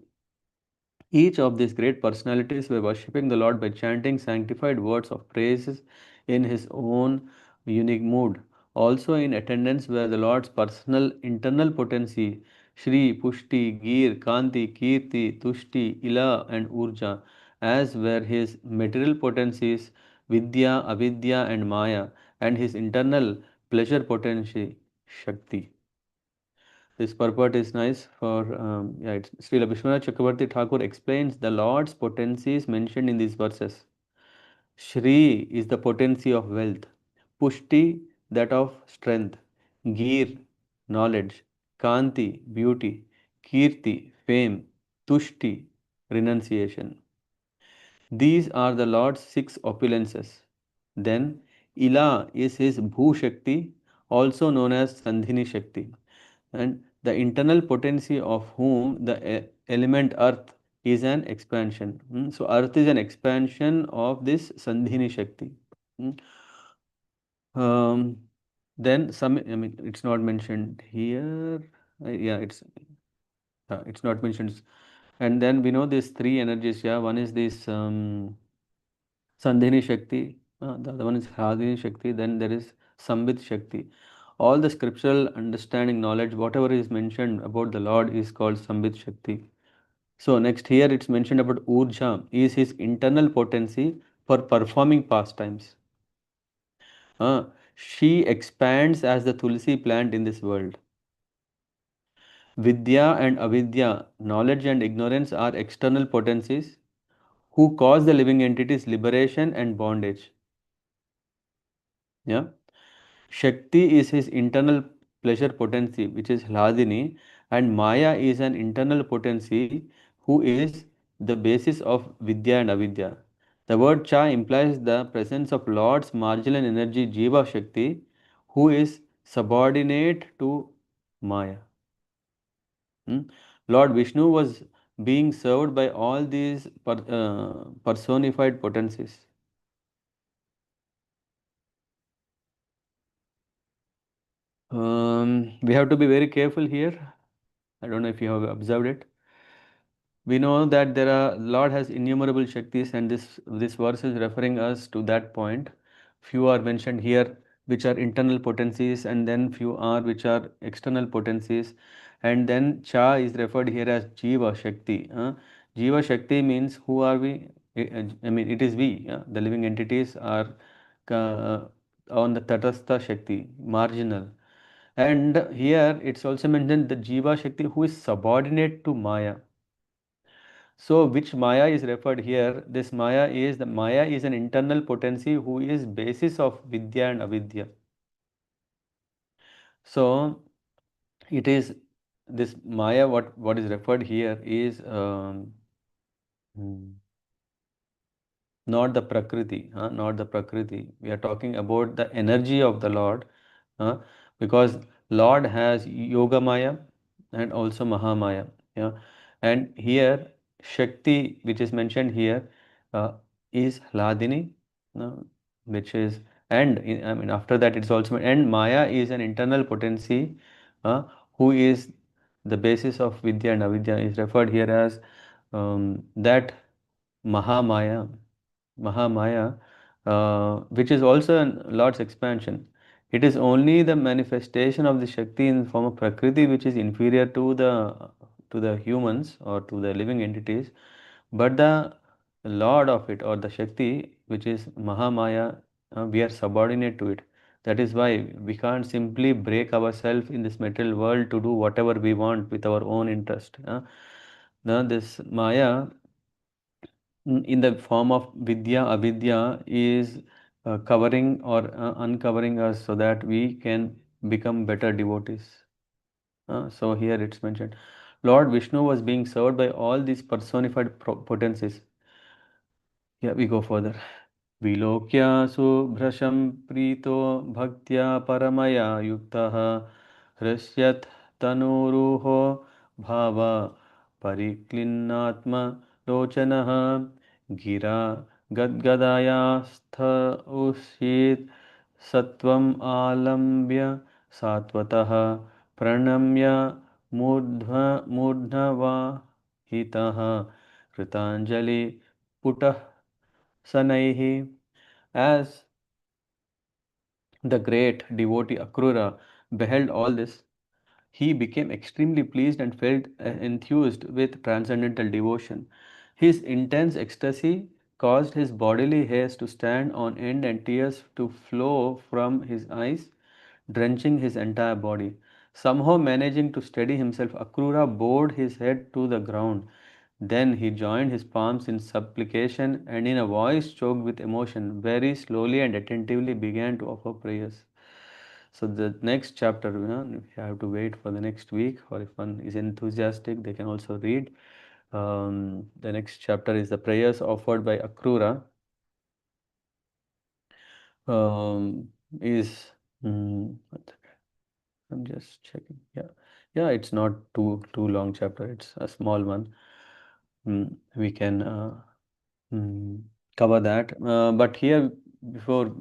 Each of these great personalities were worshipping the Lord by chanting sanctified words of praises in his own unique mood. Also in attendance were the Lord's personal internal potency, Shri, Pushti, Gir, Kanti, Kirti, Tushti, Ila, and Urja, as were his material potencies, Vidya, Avidya, and Maya, and his internal pleasure potency, Shakti. This purport is nice for, it's Srila Vishwanath Chakravarti Thakur explains the Lord's potencies mentioned in these verses. Shri is the potency of wealth, Pushti that of strength, Gir knowledge, Kanti beauty, Kirti fame, Tushti renunciation. These are the Lord's six opulences. Then Ila is his Bhu Shakti, also known as Sandhini Shakti, and the internal potency of whom the element earth is an expansion. So earth is an expansion of this Sandhini Shakti. Mm. Um, then some, I mean, it's not mentioned here. Yeah, it's not mentioned. And then we know these three energies. Yeah, one is this Sandhini Shakti. The other one is Hradini Shakti. Then there is Sambit Shakti. All the scriptural understanding, knowledge, whatever is mentioned about the Lord is called Sambit Shakti. So next here it's mentioned about Urja is his internal potency for performing pastimes. She expands as the Tulsi plant in this world. Vidya and Avidya, knowledge and ignorance are external potencies who cause the living entities liberation and bondage. Yeah. Shakti is his internal pleasure potency, which is Hladini, and Maya is an internal potency who is the basis of Vidya and Avidya. The word Cha implies the presence of Lord's marginal energy Jiva Shakti, who is subordinate to Maya. Hmm? Lord Vishnu was being served by all these personified potencies. We have to be very careful here. I don't know if you have observed it. We know that there are Lord has innumerable Shaktis, and this verse is referring us to that point. Few are mentioned here, which are internal potencies, and then few are which are external potencies, and then Cha is referred here as Jiva Shakti. Jiva Shakti means who are we? I mean, it is we. The living entities are uh, on the Tatastha Shakti, marginal. And here it's also mentioned the Jiva Shakti who is subordinate to Maya. So, which Maya is referred here? This Maya is an internal potency who is basis of Vidya and Avidya. So, it is this Maya. What is referred here is hmm, not the Prakriti, not the Prakriti. We are talking about the energy of the Lord, uh, because Lord has Yoga Maya and also Mahamaya. Yeah, and here Shakti, which is mentioned here, uh, is Hladini, uh, which is I mean after that it's also and Maya is an internal potency, uh, who is the basis of Vidya and Avidya is referred here as that Mahamaya. Mahamaya, which is also Lord's expansion. It is only the manifestation of the Shakti in the form of Prakriti which is inferior to the humans or to the living entities, but the Lord of it or the Shakti which is Mahamaya, we are subordinate to it. That is why we can't simply break ourselves in this material world to do whatever we want with our own interest. Now this Maya in the form of vidya avidya is covering or uncovering us so that we can become better devotees. So here it's mentioned Lord Vishnu was being served by all these personified potencies. Yeah, we go further. विलोक्य सुभ्रशं प्रीतो भक्त्या परमया युक्तः हृष्यत् तनूरुहो भाव परिक्लिन्नात्मलोचनः गिरा गद्गदायास्थ उषीत् सत्वम् आलम्ब्य सात्वतः प्रणम्य मूर्ध्नवाहितः कृताञ्जलि पुटः शनैः. As the great devotee Akrura beheld all this, he became extremely pleased and felt enthused with transcendental devotion. His intense ecstasy caused his bodily hairs to stand on end and tears to flow from his eyes, drenching his entire body. Somehow managing to steady himself, Akrura bowed his head to the ground. Then he joined his palms in supplication and, in a voice choked with emotion, very slowly and attentively began to offer prayers. So the next chapter, if you have to wait for the next week, or if one is enthusiastic, they can also read. The next chapter is the prayers offered by Akrura. Is I'm just checking. Yeah, it's not too long chapter. It's a small one. We can mm, cover that. But here, before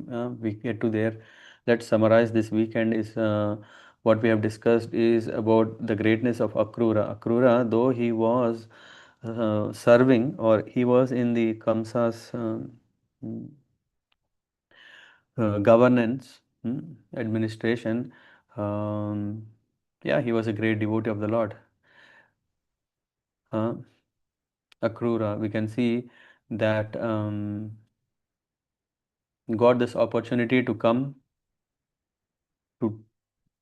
we get to there, let's summarize this weekend. Is what we have discussed is about the greatness of Akrura. Akrura, though he was serving or he was in the Kamsa's mm, governance, administration. Um, yeah, he was a great devotee of the Lord. Uh, Akrura, we can see that got this opportunity to come to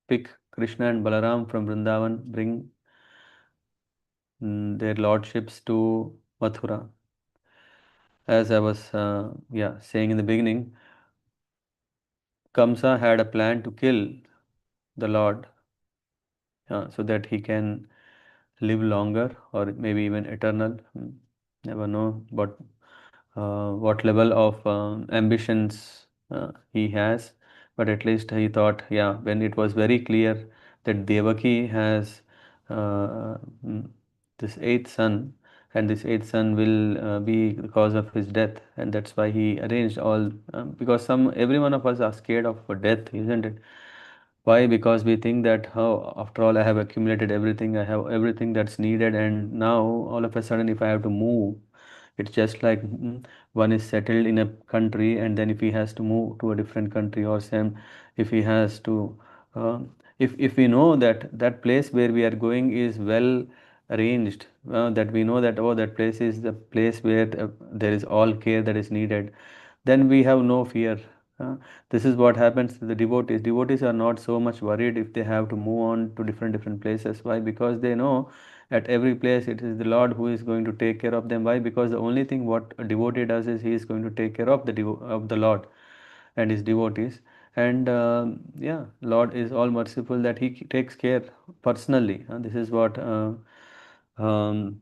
pick Krishna and Balaram from Vrindavan, bring their lordships to Mathura. As I was saying in the beginning, Kamsa had a plan to kill the Lord so that he can live longer or maybe even eternal. Never know, but what level of ambitions he has, but at least he thought, yeah, when it was very clear that Devaki has uh, mm, this eighth son, and this eighth son will be the cause of his death, and that's why he arranged all, because every one of us are scared of death, isn't it? Why? Because we think that, oh, after all, I have accumulated everything, I have everything that's needed, and now all of a sudden, if I have to move, it's just like one is settled in a country, and then if he has to move to a different country, or same, if he has to, uh, if we know that that place where we are going is well arranged, that we know that, oh, that place is the place where there is all care that is needed, then we have no fear. uh, this is what happens to the devotees are not so much worried if they have to move on to different places. Why? Because they know at every place it is the Lord who is going to take care of them. Why? Because the only thing what a devotee does is he is going to take care of of the Lord and his devotees. And yeah, Lord is all merciful that he takes care personally. This is um,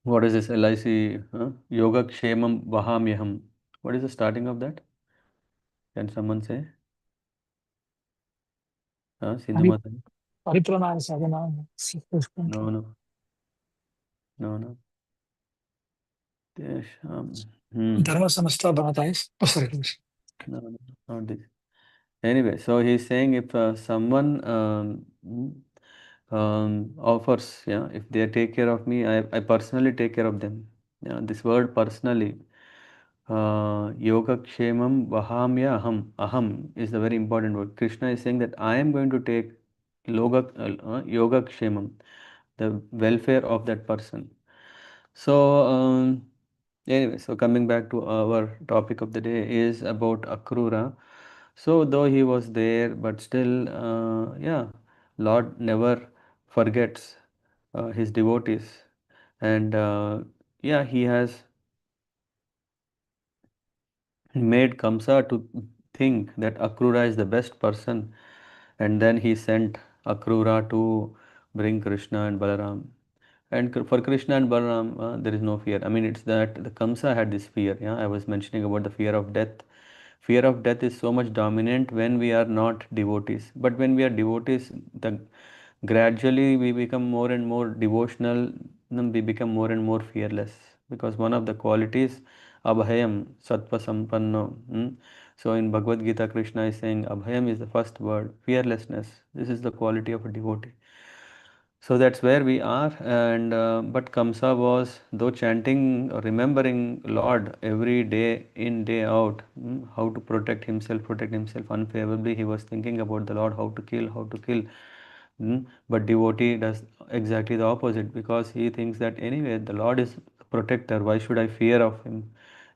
what is this LIC? Yoga Kshemam Vahamyaham. What is the starting of that? Can someone say? Sindhu Hari Mata? Paripranaya sadhana. No, no, no, no. Tesham. Dharma samasta bhavatais. Oh, sorry. No, no, not this. Anyway, so he's saying if someone offers, yeah, if they take care of me, I personally take care of them. Yeah, this word personally, yoga kshemam vahamya aham. Aham is the very important word. Krishna is saying that I am going to take yoga kshemam, the welfare of that person. So, anyway, so coming back to our topic of the day is about Akrura. So, though he was there, but still, yeah, Lord never forgets his devotees, and yeah, he has made Kamsa to think that Akrura is the best person, and then he sent Akrura to bring Krishna and Balaram. And for Krishna and Balaram, there is no fear. I mean, it's that the Kamsa had this fear. Yeah, I was mentioning about the fear of death. Fear of death is so much dominant when we are not devotees. But when we are devotees, the gradually we become more and more devotional. We become more and more fearless, because one of the qualities, abhayam, sattva sampanno. So in Bhagavad Gita, Krishna is saying abhayam is the first word, fearlessness. This is the quality of a devotee. So that's where we are. And but Kamsa was, though chanting, remembering Lord every day in, day out, how to protect himself unfavorably. He was thinking about the Lord, how to kill, how to kill. But devotee does exactly the opposite, because he thinks that anyway the Lord is protector. Why should I fear of him?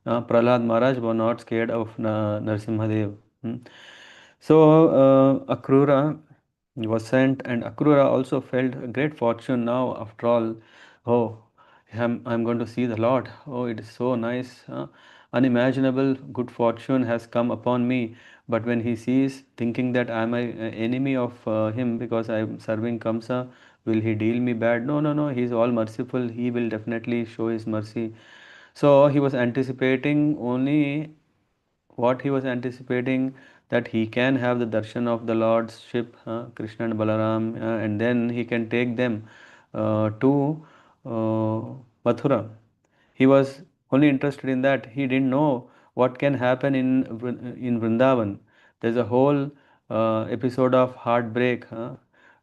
Prahlad Maharaj was not scared of Narsimhadev. So Akrura was sent, and Akrura also felt a great fortune now. After all, oh, I'm going to see the Lord. Oh, it is so nice. Unimaginable good fortune has come upon me. But when he sees, thinking that I'm an enemy of him because I'm serving Kamsa, will he deal me bad? No, no, no. He's all merciful. He will definitely show his mercy. So he was anticipating only what he was anticipating, that he can have the darshan of the Lord's ship, Krishna and Balaram, and then he can take them to uh, Mathura. He was only interested in that. He didn't know what can happen in Vrindavan. There's a whole episode of heartbreak,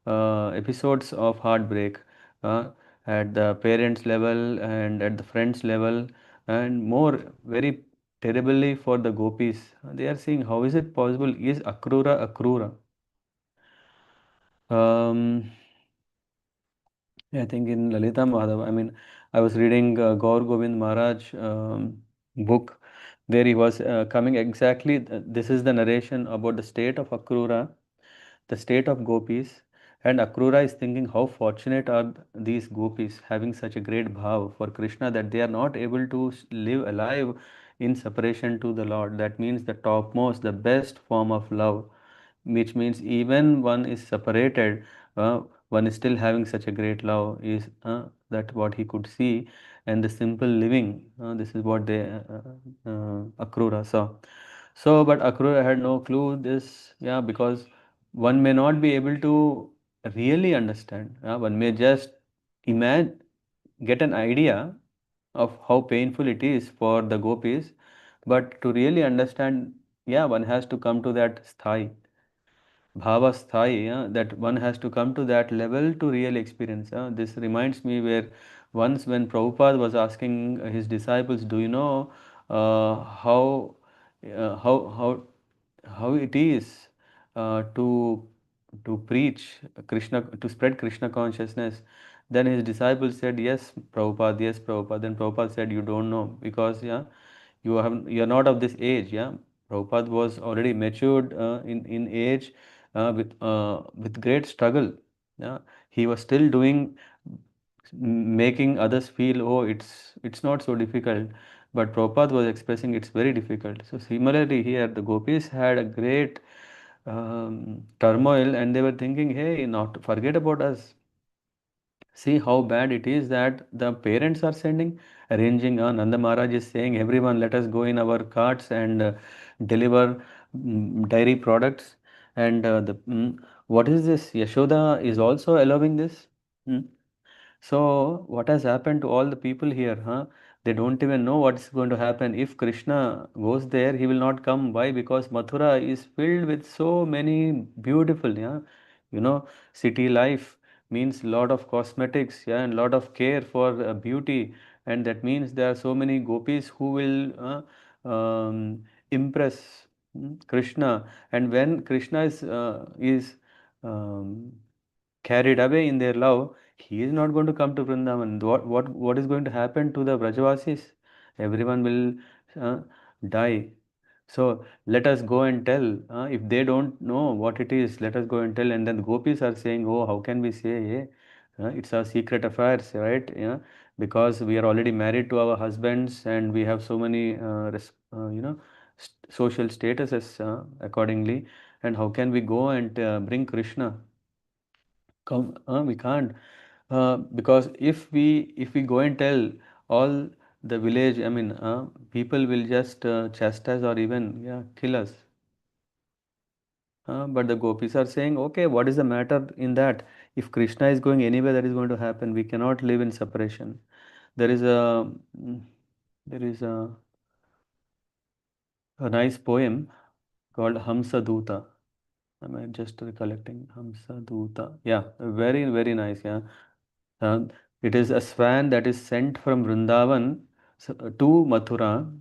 episodes of heartbreak, uh, at the parents level and at the friends level, and more very terribly for the gopis. They are saying, how is it possible? Is Akrura Akrura? Um, I think in Lalita Madhava, I mean, I was reading Gaur Govind Maharaj book, where he was coming exactly. This is the narration about the state of Akrura, the state of gopis, and Akrura is thinking how fortunate are these gopis having such a great bhav for Krishna, that they are not able to live alive in separation to the Lord. That means the topmost, the best form of love, which means even one is separated, one is still having such a great love, is that what he could see. And the simple living, this is what they Akrura saw. So but Akrura had no clue this, yeah, because one may not be able to really understand. One may just imagine, get an idea of how painful it is for the gopis, but to really understand, yeah, one has to come to that sthai. bhavasthai, that one has to come to that level to real experience. This reminds me where once when Prabhupada was asking his disciples, do you know how uh, how how how it is to preach Krishna, to spread Krishna consciousness? Then his disciples said, yes, Prabhupada, yes, Prabhupada. Then Prabhupada said, you don't know because you are not of this age. Prabhupada was already matured in age, with great struggle. Yeah, he was still doing, making others feel, oh, it's not so difficult. But Prabhupada was expressing it's very difficult. So similarly here, the gopis had a great turmoil, and they were thinking, hey, not forget about us. See how bad it is that the parents are sending, arranging. Nanda Maharaj is saying, everyone, let us go in our carts and deliver dairy products. And what is this? Yashoda is also allowing this. Hmm? So, what has happened to all the people here? They don't even know what's going to happen. If Krishna goes there, he will not come. Why? Because Mathura is filled with so many beautiful, city life means lot of cosmetics, and lot of care for beauty, and that means there are so many gopis who will impress Krishna. And when Krishna is um, carried away in their love, he is not going to come to Vrindavan. What is going to happen to the Brajavasis? Everyone will die. So let us go and tell. If they don't know what it is, let us go and tell. And then the gopis are saying, "Oh, how can we say? It's our secret affairs, right? Yeah, because we are already married to our husbands, and we have so many, social statuses accordingly. And how can we go and bring Krishna? Come, we can't, because if we go and tell all the village, I mean, people will just chastise or even kill us. But the gopis are saying, okay, what is the matter in that? If Krishna is going anywhere, that is going to happen. We cannot live in separation. There is mm, there is a nice poem called Hamsa Duta. Am I just recollecting? Hamsa Duta. Yeah, very, very nice. Yeah. It is a swan that is sent from Vrindavan to Mathura.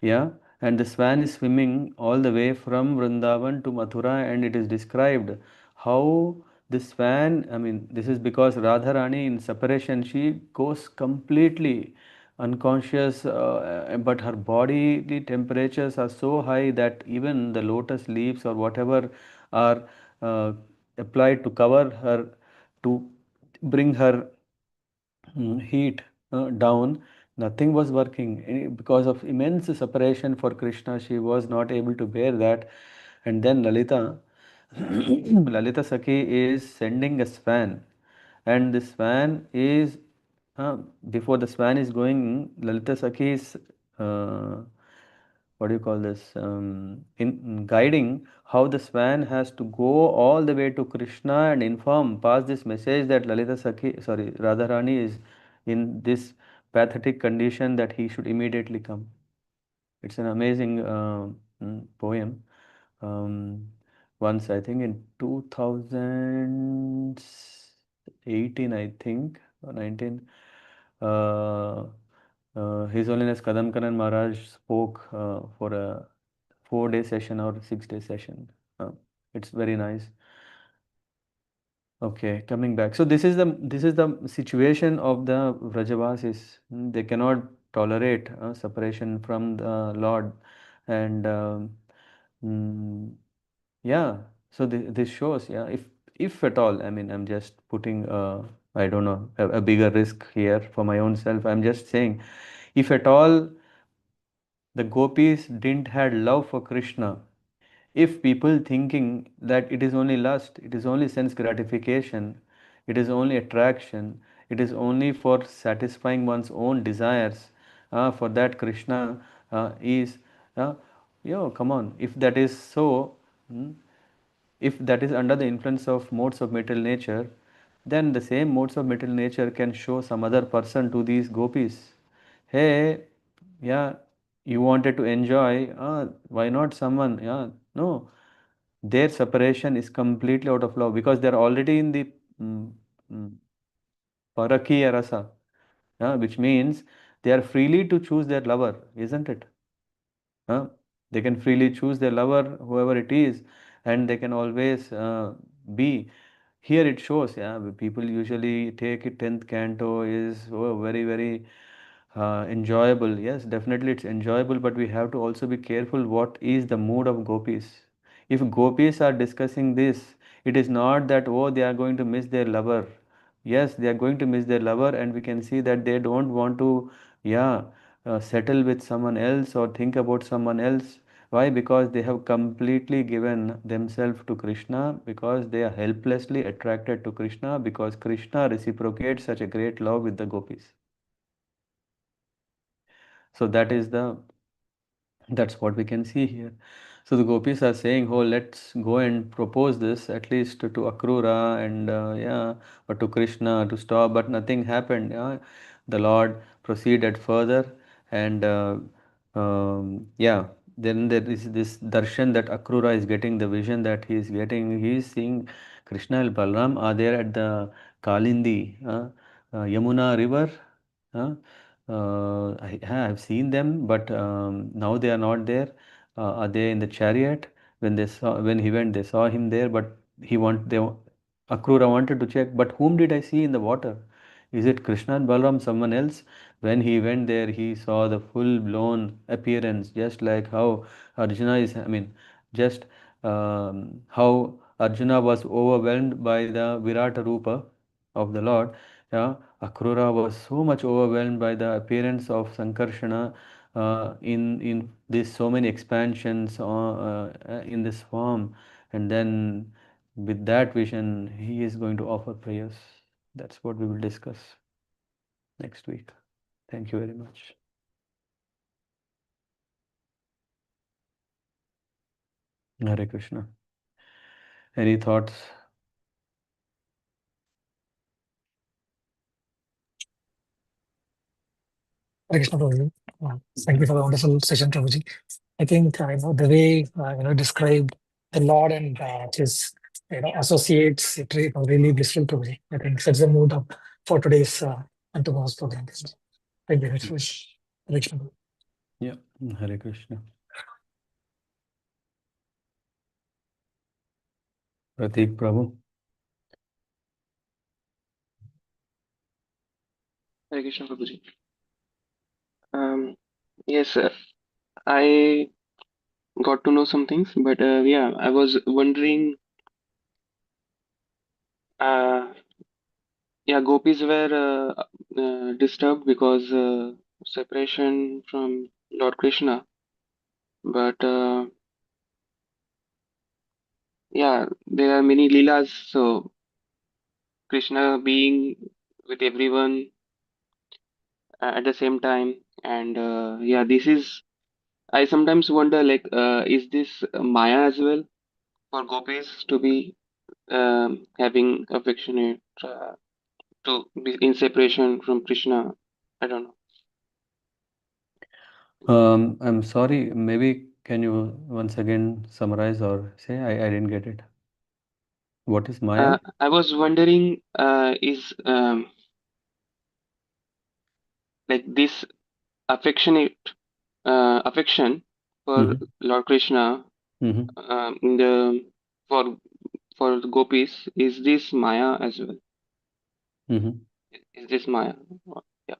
Yeah, and the swan is swimming all the way from Vrindavan to Mathura, and it is described how the swan, I mean, this is because Radharani in separation, she goes completely unconscious, but her body temperatures are so high that even the lotus leaves or whatever are uh, applied to cover her, to bring her heat down, nothing was working. Because of immense separation for Krishna, she was not able to bear that. And then Lalita, Lalita Sakhi is sending a swan, and the swan is, before the swan is going, Lalita Sakhi is, what do you call this, in guiding how the swan has to go all the way to Krishna and pass this message that Lalita Sakhi, sorry, Radharani is in this pathetic condition, that he should immediately come. It's an amazing poem. Um, Once, I think in 2018, I think, or 19, uh, His Holiness Kadamkaran Maharaj spoke for a 4-day session or 6-day session. It's very nice. Okay, coming back. So this is the situation of the Vrajavasis. They cannot tolerate separation from the Lord, and mm, yeah. So this shows, if at all, I mean, I'm just putting, I don't know, a bigger risk here for my own self. I'm just saying, if at all the gopis didn't had love for Krishna, if people thinking that it is only lust, it is only sense gratification, it is only attraction, it is only for satisfying one's own desires, for that Krishna is, come on, if that is so, hmm, if that is under the influence of modes of material nature, then the same modes of material nature can show some other person to these gopis. Hey, yeah, you wanted to enjoy, why not someone? Yeah, no. their separation is completely out of love because they are already in the mm, mm, parakiya rasa, which means they are freely to choose their lover, isn't it? Huh? They can freely choose their lover, whoever it is, and they can always be. Here it shows, yeah, people usually take it 10th canto is very, very enjoyable. Yes, definitely it's enjoyable, but we have to also be careful what is the mood of gopis. If gopis are discussing this, it is not that, oh, they are going to miss their lover. Yes, they are going to miss their lover, and we can see that they don't want to, yeah, settle with someone else or think about someone else. Why? Because they have completely given themselves to Krishna, because they are helplessly attracted to Krishna, because Krishna reciprocates such a great love with the gopis. So that's what we can see here. So the gopis are saying, oh, let's go and propose this at least to Akrura and yeah, or to Krishna to stop, but nothing happened. Yeah. The Lord proceeded further, and yeah, then there is this darshan that Akrura is getting, the vision that he is getting. He is seeing Krishna and Balram are there at the Kalindi, Yamuna river. Uh, I've seen them, but now they are not there. Are they in the chariot? When he went, they saw him there, but Akrura wanted to check. But whom did I see in the water? Is it Krishna and Balram, someone else? When he went there, he saw the full-blown appearance, just like how Arjuna is. I mean, just how Arjuna was overwhelmed by the Virata Rupa of the Lord. Yeah, Akrura was so much overwhelmed by the appearance of Sankarshana in this so many expansions in this form, and then with that vision, he is going to offer prayers. That's what we will discuss next week. Thank you very much. Hare Krishna. Any thoughts? Hare Krishna, Prabhuji. Thank you for the wonderful session, Prabhuji. I think the way described the Lord and his associates, it really blissful, Prabhuji. I think sets the mood up for today's and tomorrow's program. Thank you very much. Hare Krishna. Yeah, Hare Krishna. Pratik Prabhu. Hare Krishna Prabhuji. Yes, I got to know some things, but yeah, I was wondering. Uh, yeah, gopis were disturbed because separation from Lord Krishna, but yeah, there are many leelas. So Krishna being with everyone at the same time, and yeah, this is. I sometimes wonder, like, is this Maya as well for gopis to be having affectionate to be in separation from Krishna. I don't know. I'm sorry, maybe can you once again summarize or say? I didn't get it. What is Maya? I was wondering, is like this affectionate affection for Mm-hmm. Lord Krishna Mm-hmm. in the for for the gopis, is this Maya as well? Mm-hmm. Is this Maya? Yeah.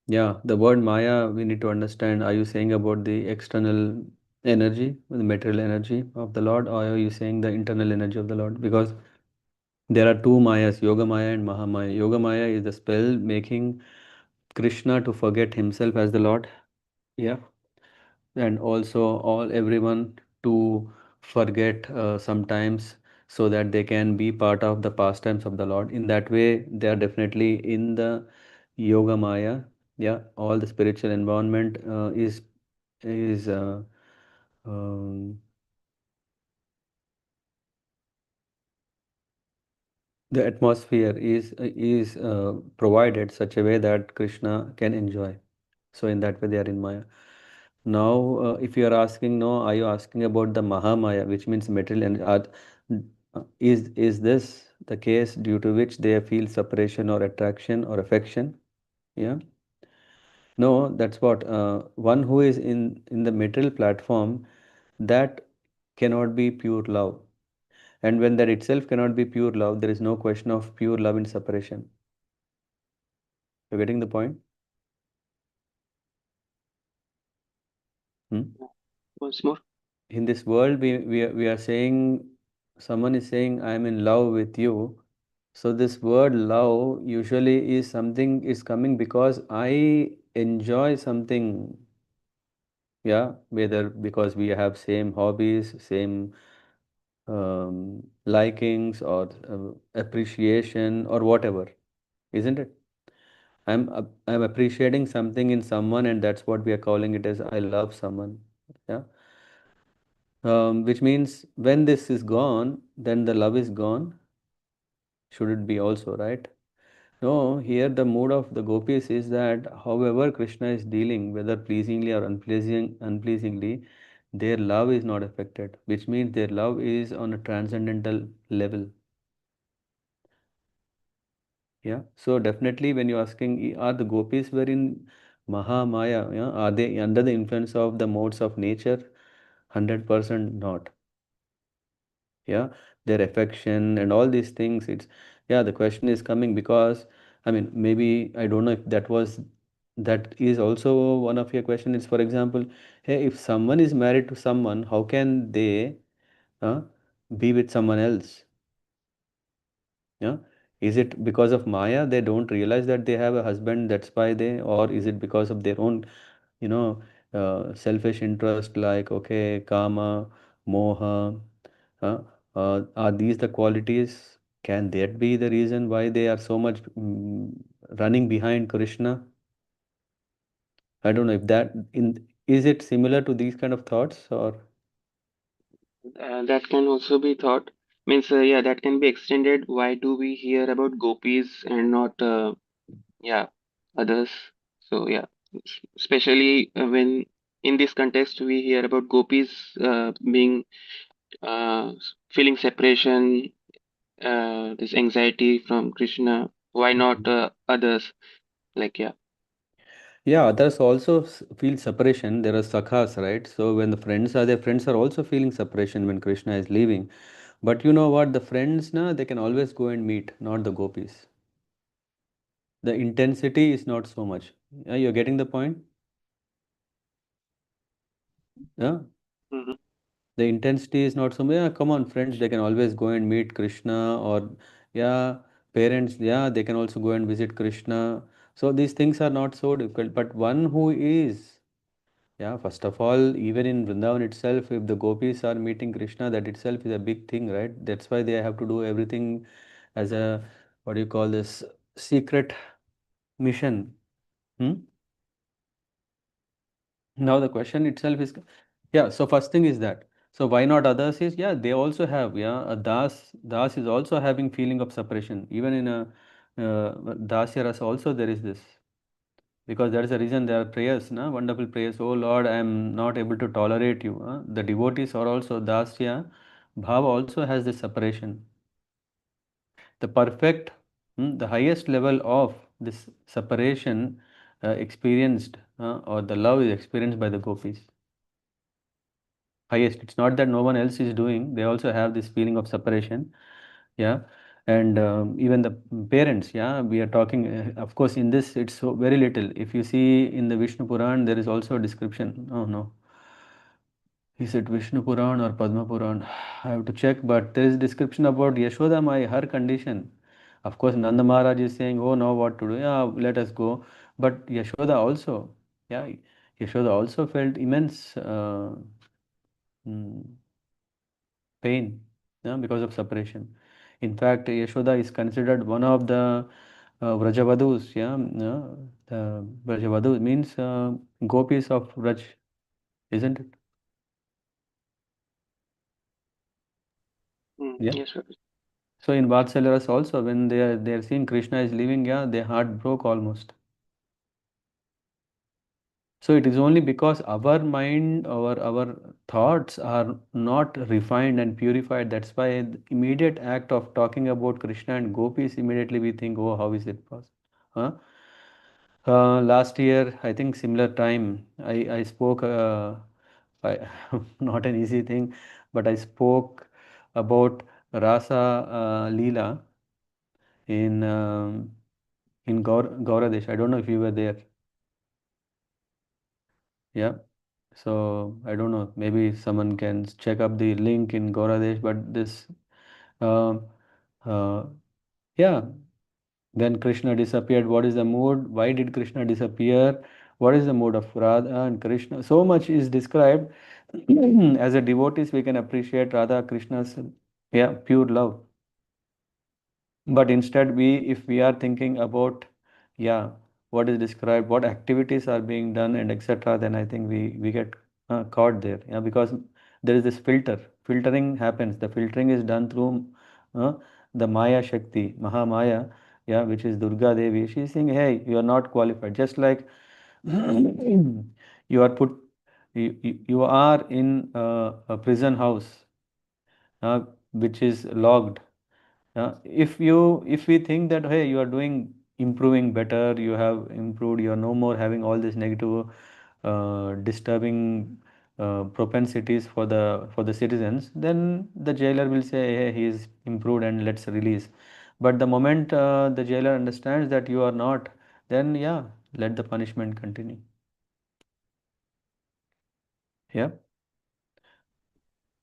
Yeah, the word Maya, we need to understand. Are you saying about the external energy, the material energy of the Lord, or are you saying the internal energy of the Lord? Because there are two Mayas, Yoga Maya and Mahamaya. Yoga Maya is the spell making Krishna to forget himself as the Lord. Yeah. And also all everyone to forget sometimes so that they can be part of the pastimes of the Lord. In that way, they are definitely in the Yoga Maya. Yeah, all the spiritual environment is um, the atmosphere is provided such a way that Krishna can enjoy. So in that way they are in Maya. Now, if you are asking, no, are you asking about the Mahamaya, which means material and is this the case due to which they feel separation or attraction or affection? Yeah. No, that's what one who is in the material platform, that cannot be pure love. And when that itself cannot be pure love, there is no question of pure love in separation. You're getting the point? Hmm? Once more. In this world, we are saying, someone is saying, I am in love with you. So this word love usually is something is coming because I enjoy something. Yeah, whether because we have same hobbies, same likings or appreciation or whatever, isn't it? I'm appreciating something in someone, and that's what we are calling it as I love someone. Yeah, which means when this is gone, then the love is gone. Should it be also, right? No, here the mood of the gopis is that however Krishna is dealing, whether pleasingly or unpleasingly, their love is not affected, which means their love is on a transcendental level. Yeah. So definitely when you're asking, are the gopis were in Mahamaya? Yeah? Are they under the influence of the modes of nature? 100% not. Yeah, their affection and all these things, it's, yeah, the question is coming because, I mean, maybe I don't know if that is also one of your question is, for example, hey, if someone is married to someone, how can they uh, be with someone else? Yeah, is it because of Maya they don't realize that they have a husband, that's why they, or is it because of their own, you know, selfish interest, like, okay, kama, moha, uh, are these the qualities? Can that be the reason why they are so much running behind Krishna? I don't know if that in is it similar to these kind of thoughts or That can also be thought. Means, yeah, that can be extended. Why do we hear about gopis and not, yeah, others? So, yeah, especially when in this context we hear about gopis being feeling separation, this anxiety from Krishna. Why not others? Like, yeah. yeah, others also feel separation. There are sakhas, right? So when the friends are there, friends are also feeling separation when Krishna is leaving. But you know what? The friends, na, they can always go and meet, not the gopis. The intensity is not so much. Yeah, you're getting the point? Yeah. Hmm. The intensity is not so much. Yeah, come on, friends, they can always go and meet Krishna, or yeah, parents, yeah, they can also go and visit Krishna. So these things are not so difficult. But one who is, yeah, first of all, even in Vrindavan itself, if the gopis are meeting Krishna, that itself is a big thing, right? That's why they have to do everything as a, what do you call this, secret mission. Hmm? Now the question itself is, yeah. So first thing is that. So why not others is, yeah, they also have, yeah, a das is also having feeling of separation. Even in a dasya rasa also there is this, because that is the reason there are prayers, na, wonderful prayers. Oh Lord, I am not able to tolerate you. The devotees are also dasya. Bhava also has this separation. The perfect, the highest level of this separation experienced, or the love is experienced by the gopis. Highest. It's not that no one else is doing. They also have this feeling of separation. Yeah. And even the parents, yeah, we are talking, of course, in this, it's so very little. If you see in the Vishnu Puran, there is also a description. Oh, no. Is it Vishnu Puran or Padma Puran? I have to check, but there is description about Yashoda, her condition. Of course, Nanda Maharaj is saying, oh, now what to do? Yeah, let us go. But Yashoda also, yeah, Yashoda also felt immense mm, pain, yeah, because of separation. In fact, Yashoda is considered one of the Vrajavadus, yeah, the Vrajavadus means gopis of Vraj, isn't it? Mm, Yeah. yes, sir. So in Vatsalya Rasa also, when they are seeing Krishna is leaving, yeah, their heart broke almost. So it is only because our mind, our thoughts are not refined and purified. That's why the immediate act of talking about Krishna and gopis, immediately we think, oh, how is it possible? Huh? Last year, I think similar time, I spoke, I, not an easy thing, but I spoke about Rasa Leela in Gauradesh. I don't know if you were there. Yeah. So I don't know. Maybe someone can check up the link in Gauradesh. But this, um, uh, yeah. Then Krishna disappeared. What is the mood? Why did Krishna disappear? What is the mood of Radha and Krishna? So much is described. As a devotees, we can appreciate Radha Krishna's, yeah, pure love. But instead, if we are thinking about, yeah, what is described, what activities are being done, and etc., then I think we get caught there. Yeah, because there is this filtering happens. The filtering is done through uh, the Maya Shakti, Mahamaya, yeah, which is Durga Devi. She is saying, hey, you are not qualified. Just like you are put, you are in a prison house, which is locked. If we think that, hey, you are doing improving better, you have improved, you are no more having all this negative disturbing propensities for the citizens, then the jailer will say, hey, he is improved and let's release. But the moment the jailer understands that you are not, then yeah, let the punishment continue. Yeah.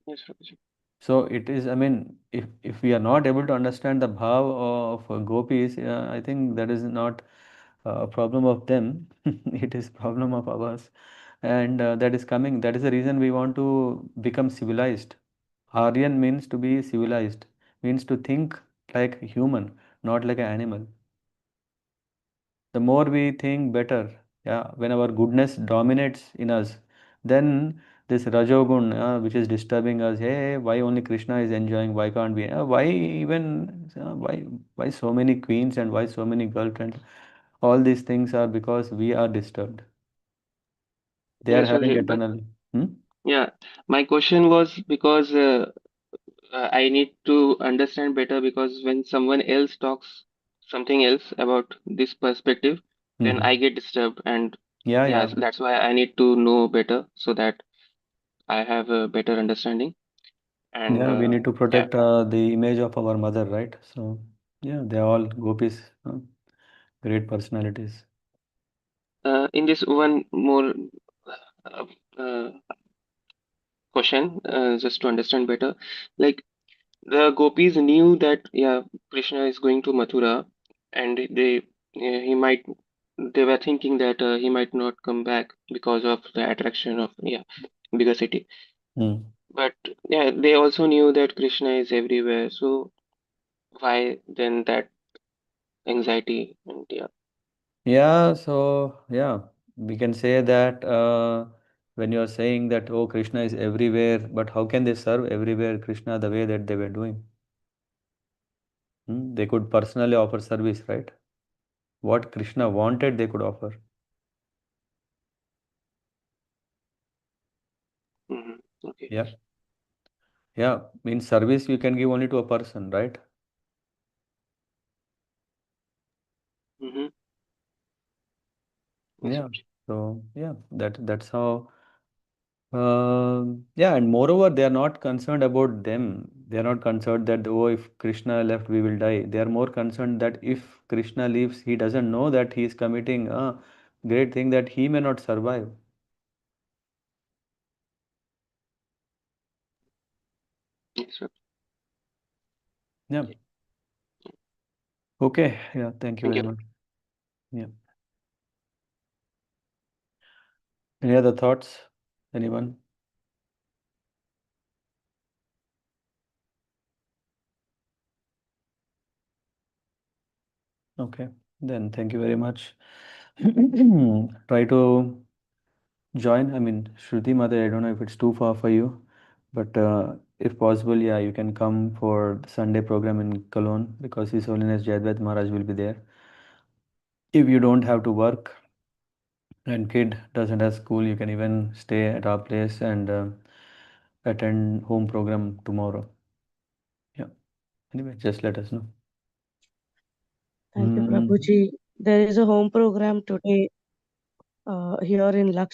Yes, Prabhuji. So it is, I mean, if we are not able to understand the bhav of gopis, I think that is not a problem of them. It is problem of ours, and that is coming. That is the reason we want to become civilized. Aryan means to be civilized, means to think like human, not like an animal. The more we think, better. Yeah, when our goodness dominates in us, then this rajogun, which is disturbing us, hey, why only Krishna is enjoying, why can't we, why even, why so many queens and why so many girlfriends, all these things are because we are disturbed. They are Yes, having Prabhuji. But eternal. Hmm? yeah, my question was because I need to understand better, because when someone else talks something else about this perspective, then Hmm. I get disturbed. And Yeah, yeah, yes, that's why I need to know better so that I have a better understanding. And yeah, we need to yeah, protect the image of our mother, right? So yeah, they are all gopis, great personalities. in this one more uh, uh, question, just to understand better, like the gopis knew that yeah, Krishna is going to Mathura, and he might, they were thinking that he might not come back because of the attraction of yeah, bigger city. Hmm. But yeah, they also knew that Krishna is everywhere. So why then that anxiety? And yeah. Yeah, so yeah, we can say that when you are saying that, oh, Krishna is everywhere, but how can they serve everywhere Krishna the way that they were doing? They could personally offer service, right? What Krishna wanted, they could offer. Okay. Yeah, yeah. Means service you can give only to a person, right? Mm-hmm. Yes. Yeah. So yeah, that's how. Yeah, and moreover, they are not concerned about them. They are not concerned that, oh, if Krishna left, we will die. They are more concerned that if Krishna leaves, he doesn't know that he is committing a great thing that he may not survive. Yes. Sir. Yeah. Okay. Yeah. Thank you Thank very you. much. Yeah. Any other thoughts? Anyone? Okay. Then thank you very much. Try to join. I mean, Shruti Mother, I don't know if it's too far for you, but if possible, yeah, you can come for the Sunday program in Cologne because His Holiness Jayadvaita Maharaj will be there. If you don't have to work and kid doesn't have school, you can even stay at our place and attend home program tomorrow. Yeah. Anyway, just let us know. Thank you, Mm. Prabhuji. There is a home program today here in Luxembourg.